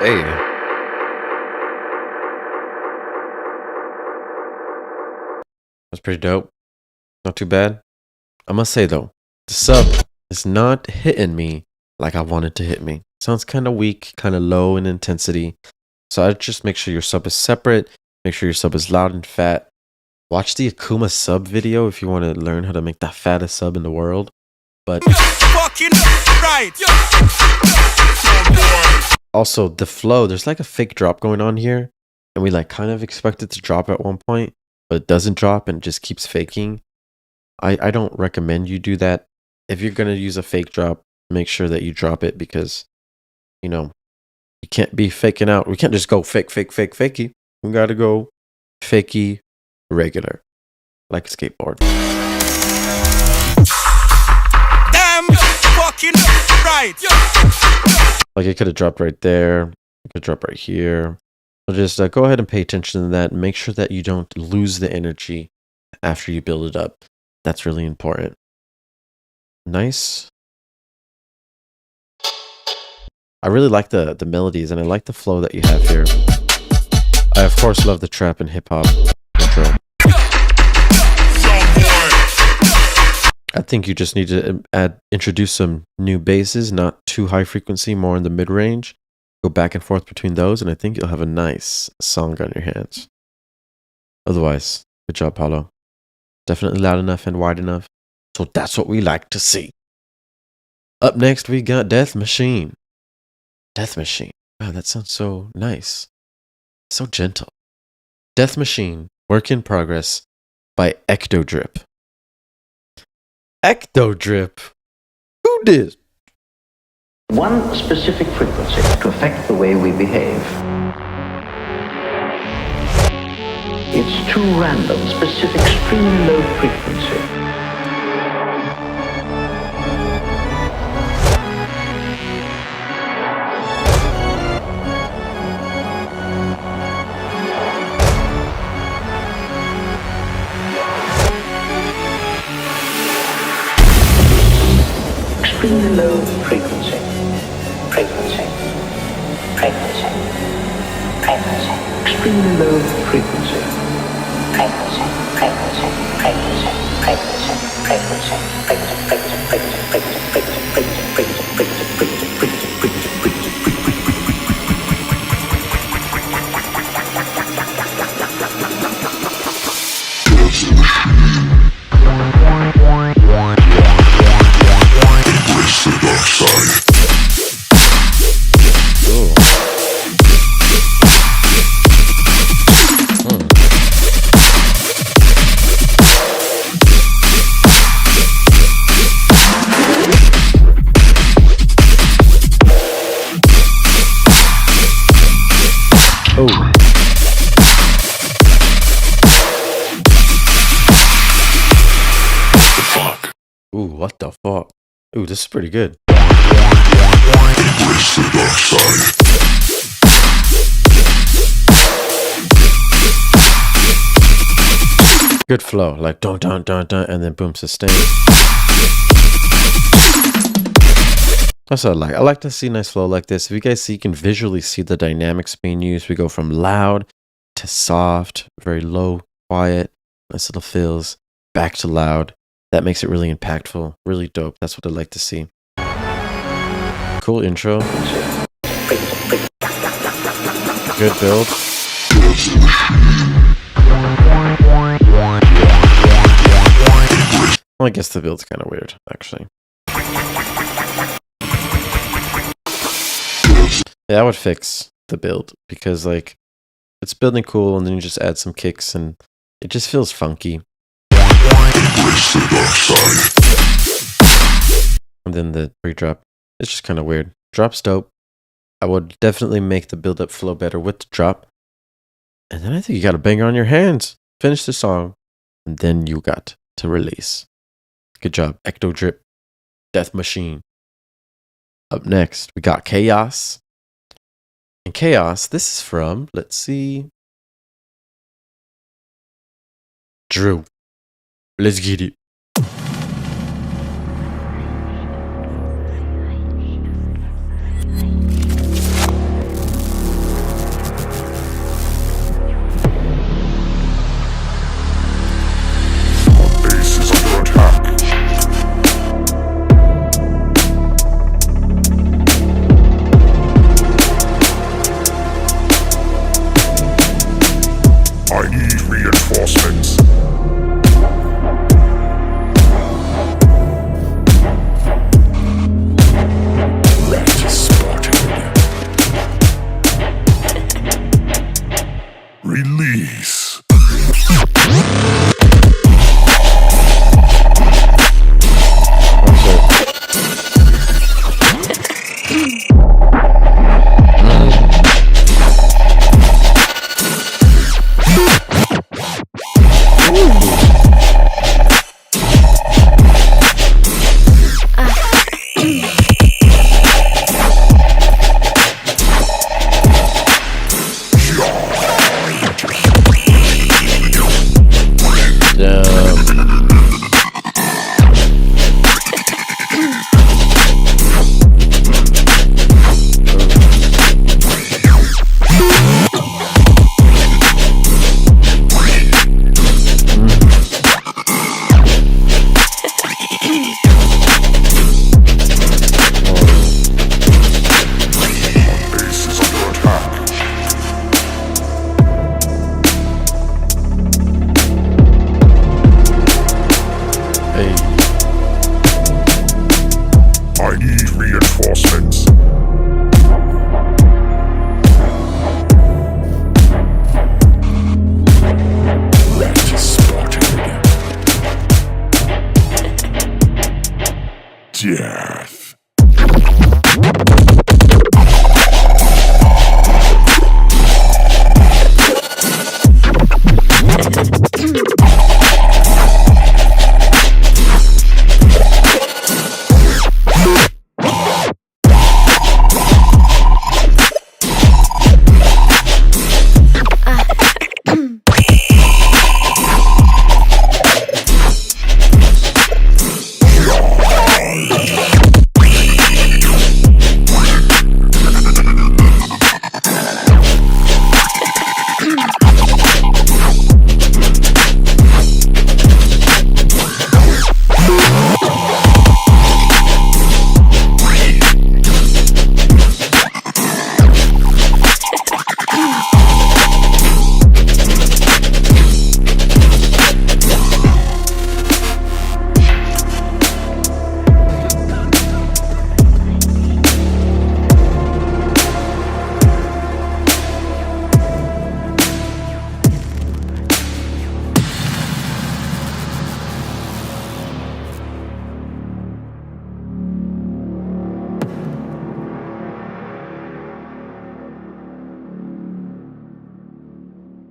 Hey. That's pretty dope. Not too bad. I must say though, the sub is not hitting me like I want it to hit me. Sounds kind of weak, kind of low in intensity. So I just make sure your sub is separate. Make sure your sub is loud and fat. Watch the Akuma sub video if you want to learn how to make the fattest sub in the world. But fucking right. Also, the flow, there's like a fake drop going on here, and we like kind of expect it to drop at one point, but it doesn't drop and it just keeps faking. I don't recommend you do that. If you're going to use a fake drop, make sure that you drop it because, you know, you can't be faking out. We can't just go fakey. We got to go fakey regular, like a skateboard. Damn fucking right. Like it could have dropped right there. It could drop right here. So just go ahead and pay attention to that and make sure that you don't lose the energy after you build it up. That's really important. Nice. I really like the melodies and I like the flow that you have here. I of course love the trap and hip hop intro. I think you just need to introduce some new basses, not too high frequency, more in the mid range. Go back and forth between those, and I think you'll have a nice song on your hands. Otherwise, good job, Paulo. Definitely loud enough and wide enough. So that's what we like to see. Up next, we got Death Machine. Death Machine. Wow, that sounds so nice. So gentle. Death Machine, Work in Progress by Ectodrip. Ectodrip? Who did? One specific frequency to affect the way we behave. It's too random, specific, extremely low frequency. Extremely low frequency. Frequency. Frequency. Frequency. Extremely low frequency. Frequency. Frequency. Frequency. Frequency. Frequency. Frequency. Ooh, what the fuck? Ooh, this is pretty good. Good flow, like dun dun dun dun, and then boom, sustain. That's what I like. I like to see nice flow like this. If you guys see, you can visually see the dynamics being used. We go from loud to soft, very low, quiet, nice little fills, back to loud. That makes it really impactful, really dope. That's what I like to see. Cool intro. Good build. Well, I guess the build's kind of weird, actually. Yeah, I would fix the build because, like, it's building cool and then you just add some kicks and it just feels funky. And then the pre-drop, it's just kind of weird. Drop's dope. I would definitely make the build-up flow better with the drop. And then I think you got a banger on your hands. Finish the song, and then you got to release. Good job, Ectodrip, Death Machine. Up next, we got Chaos. And Chaos, this is from, let's see, Drew. Let's get it. Ace is under attack. I need reinforcements.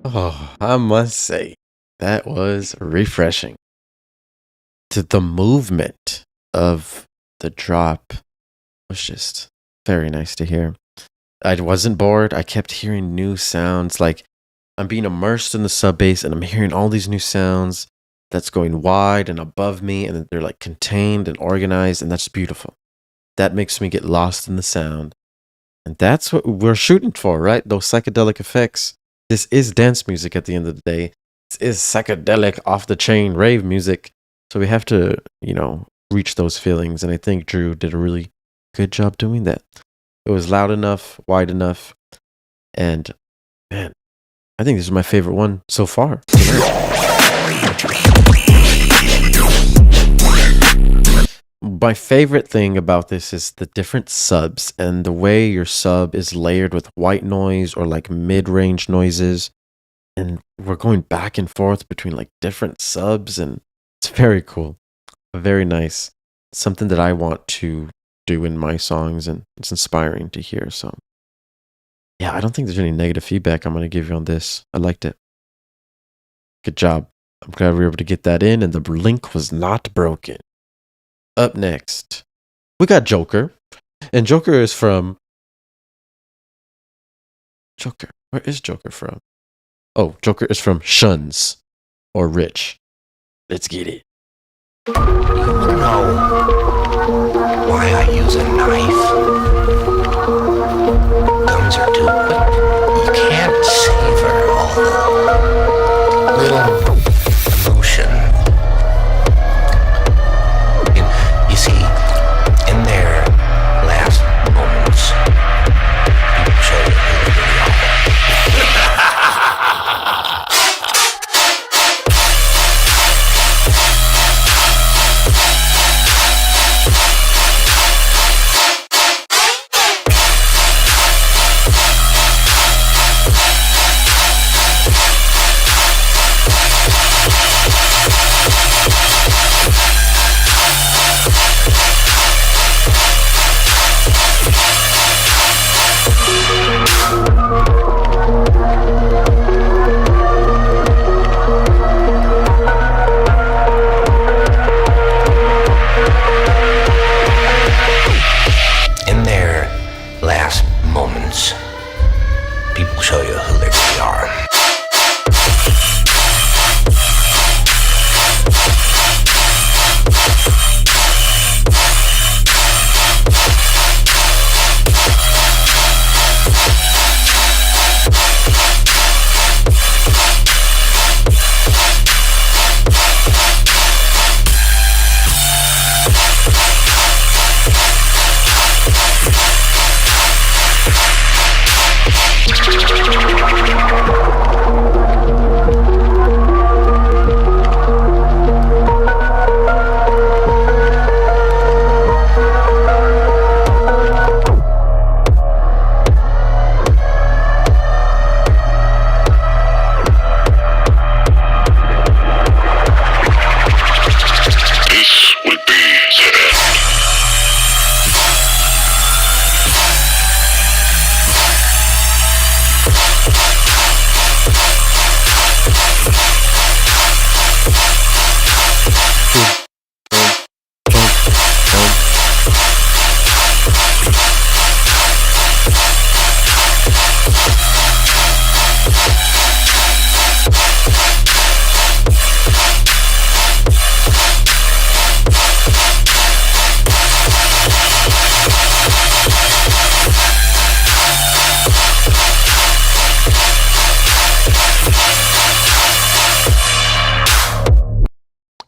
Oh, I must say, that was refreshing. The movement of the drop was just very nice to hear. I wasn't bored. I kept hearing new sounds. Like I'm being immersed in the sub bass and I'm hearing all these new sounds that's going wide and above me, and they're like contained and organized, and that's beautiful. That makes me get lost in the sound. And that's what we're shooting for, right? Those psychedelic effects. This is dance music at the end of the day. This is psychedelic, off the chain rave music. So we have to, reach those feelings. And I think Drew did a really good job doing that. It was loud enough, wide enough. And man, I think this is my favorite one so far. My favorite thing about this is the different subs and the way your sub is layered with white noise or like mid-range noises. And we're going back and forth between like different subs, and it's very cool. Very nice. Something that I want to do in my songs, and it's inspiring to hear. So yeah, I don't think there's any negative feedback I'm going to give you on this. I liked it. Good job. I'm glad we were able to get that in, and the link was not broken. Up next, we got Joker. And Joker is from... Joker. Where is Joker from? Oh, Joker is from Shuns. Or Rich. Let's get it. You want to know why I use a knife? Guns are too quick. You can't savor all the little emotion. You see, in their last moments, people show you who they really are. In their last moments, people show you who they really are. This would be the end.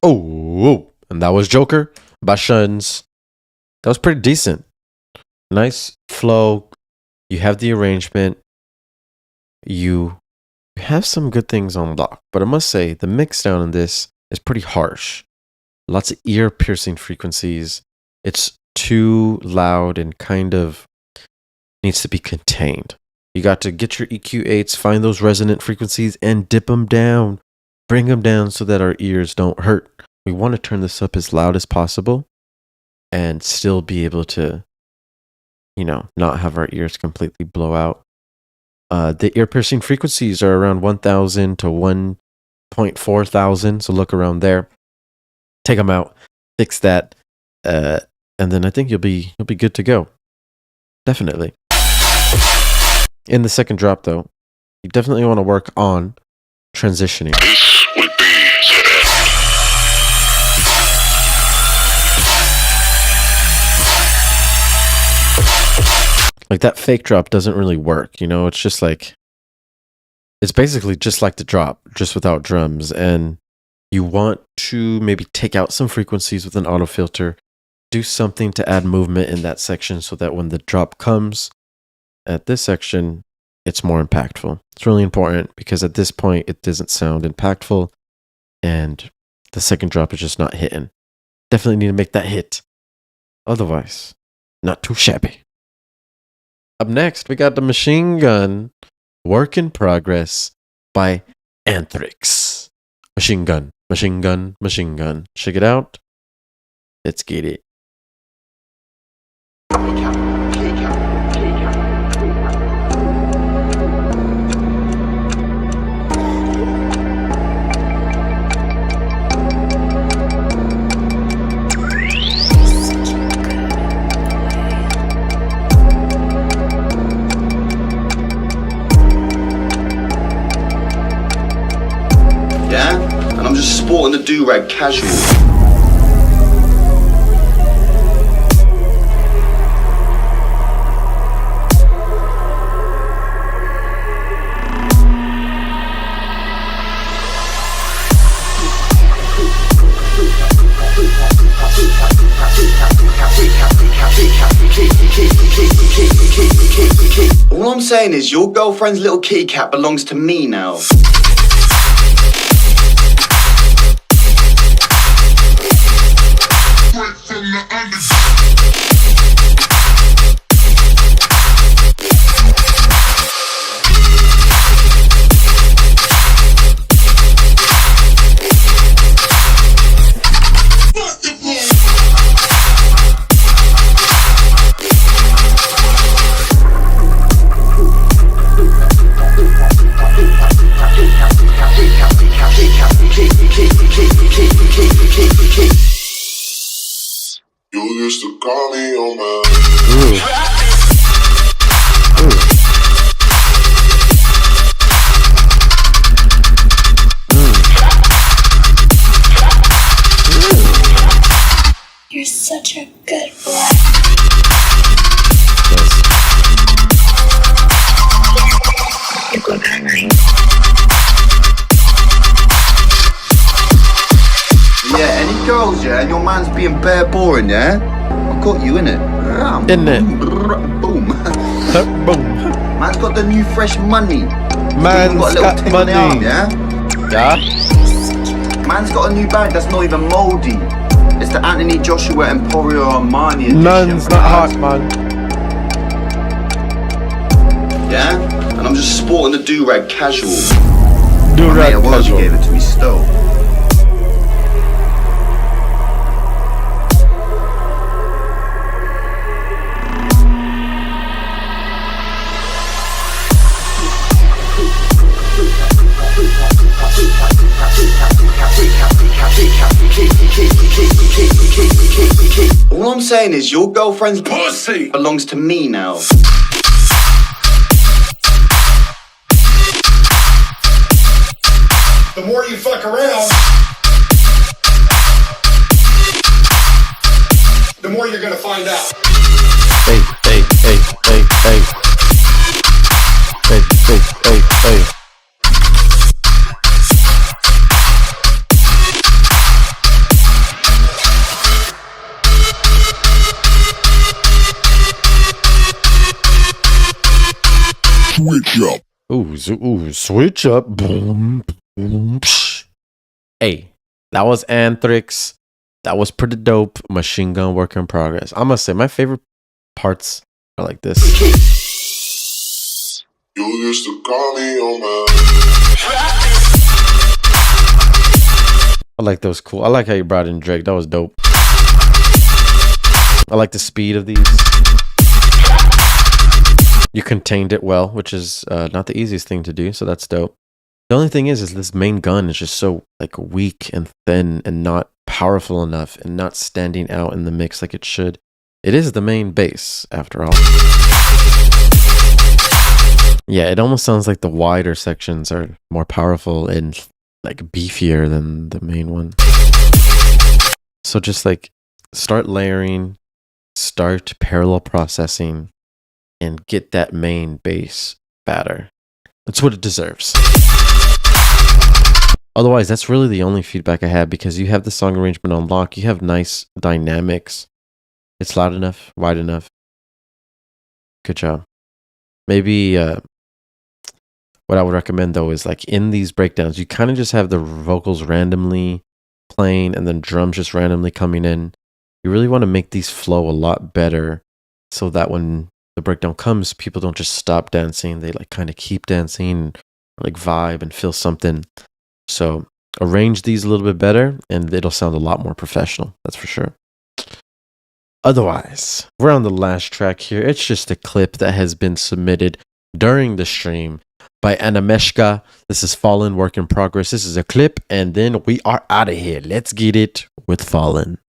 Oh, and that was Joker by Shuns. That was pretty decent. Nice flow. You have the arrangement. You have some good things on lock. But I must say, the mix down in this is pretty harsh. Lots of ear-piercing frequencies. It's too loud and kind of needs to be contained. You got to get your EQ8s, find those resonant frequencies, and dip them down. Bring them down so that our ears don't hurt. We want to turn this up as loud as possible and still be able to, not have our ears completely blow out. The ear piercing frequencies are around 1,000 to 1.4 thousand. So look around there. Take them out, fix that, and then I think you'll be good to go. Definitely. In the second drop, though, you definitely want to work on transitioning. This would be Like that fake drop doesn't really work, you know. It's just like, it's basically just like the drop, just without drums. And you want to maybe take out some frequencies with an auto filter, do something to add movement in that section so that when the drop comes at this section, it's more impactful. It's really important because at this point, it doesn't sound impactful and the second drop is just not hitting. Definitely need to make that hit. Otherwise, not too shabby. Up next, we got the Machine Gun Work in Progress by Anthrix. Machine gun, machine gun, machine gun. Check it out. Let's get it. Yeah? And I'm just sporting the do-rag casual. All I'm saying is your girlfriend's little kitty cat belongs to me now. You used to call me on my You're such a good boy. Yeah, any girls, yeah, and your man's being bare boring, yeah? I caught you in it. In it. Boom. Boom. Man's got the new fresh money. Man's got a little got ting on the arm, money. yeah? Yeah? Man's got a new bag that's not even moldy. It's the Anthony Joshua Emporio Armani edition. Man's not hot, man. Yeah? And I'm just sporting the do-rag casual. Do-rag Mate, casual. you gave it to me still. All I'm saying is your girlfriend's pussy belongs to me now. The more you fuck around, the more you're gonna find out. Hey, hey, hey, hey, hey. Hey, hey, hey, hey. Switch up. Ooh, switch up. Boom, boom, psh. Hey, that was Anthrix. That was pretty dope. Machine Gun Work in Progress. I must say, my favorite parts are like this. You used to call me on my I like those cool. I like how you brought in Drake. That was dope. I like the speed of these. You contained it well, which is not the easiest thing to do, so that's dope. The only thing is this main gun is just so like weak and thin and not powerful enough and not standing out in the mix like it should. It is the main bass, after all. Yeah, it almost sounds like the wider sections are more powerful and like beefier than the main one. So just like start layering, start parallel processing, and get that main bass fatter. That's what it deserves. Otherwise, that's really the only feedback I have, because you have the song arrangement on lock. You have nice dynamics. It's loud enough, wide enough. Good job. Maybe what I would recommend though is like in these breakdowns, you kind of just have the vocals randomly playing and then drums just randomly coming in. You really want to make these flow a lot better so that when the breakdown comes, people don't just stop dancing. They like kind of keep dancing, like vibe and feel something. So arrange these a little bit better and it'll sound a lot more professional. That's for sure. Otherwise, we're on the last track here. It's just a clip that has been submitted during the stream by Animeshka. This is Fallen, work in progress. This is a clip, and then we are out of here. Let's get it with Fallen.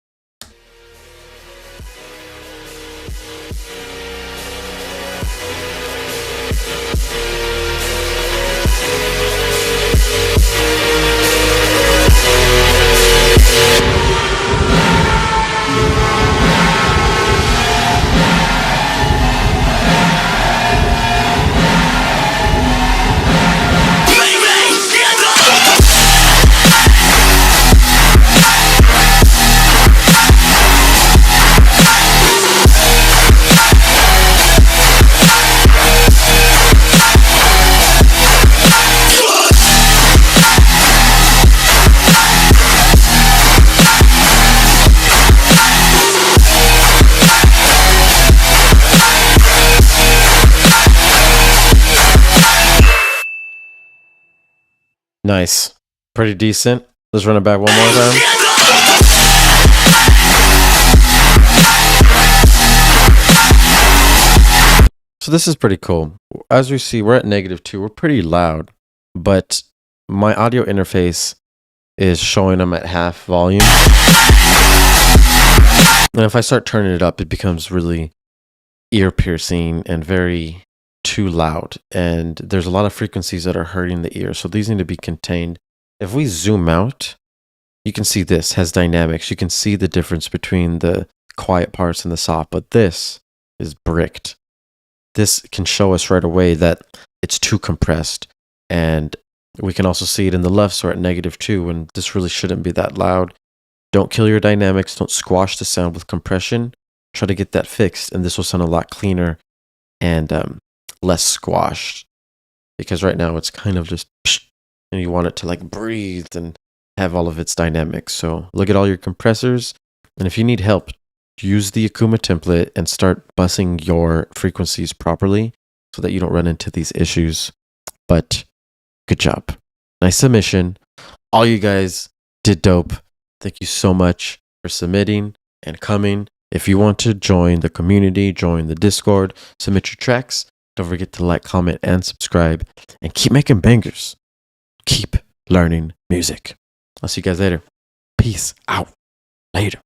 Nice. Pretty decent. Let's run it back one more time. So this is pretty cool. As we see, we're at -2. We're pretty loud, but my audio interface is showing them at half volume. And if I start turning it up, it becomes really ear-piercing and very too loud, and there's a lot of frequencies that are hurting the ear, so these need to be contained. If we zoom out, you can see this has dynamics. You can see the difference between the quiet parts and the soft, but this is bricked. This can show us right away that it's too compressed, and we can also see it in the left, so we're at -2, and this really shouldn't be that loud. Don't kill your dynamics. Don't squash the sound with compression. Try to get that fixed, and this will sound a lot cleaner and less squashed, because right now it's kind of just psh, and you want it to like breathe and have all of its dynamics. So look at all your compressors, and if you need help, use the Akuma template and start bussing your frequencies properly so that you don't run into these issues. But good job. Nice submission. All you guys did dope. Thank you so much for submitting and coming. If you want to join the community, join the Discord, submit your tracks. Don't forget to like, comment, and subscribe. And keep making bangers. Keep learning music. I'll see you guys later. Peace out. Later.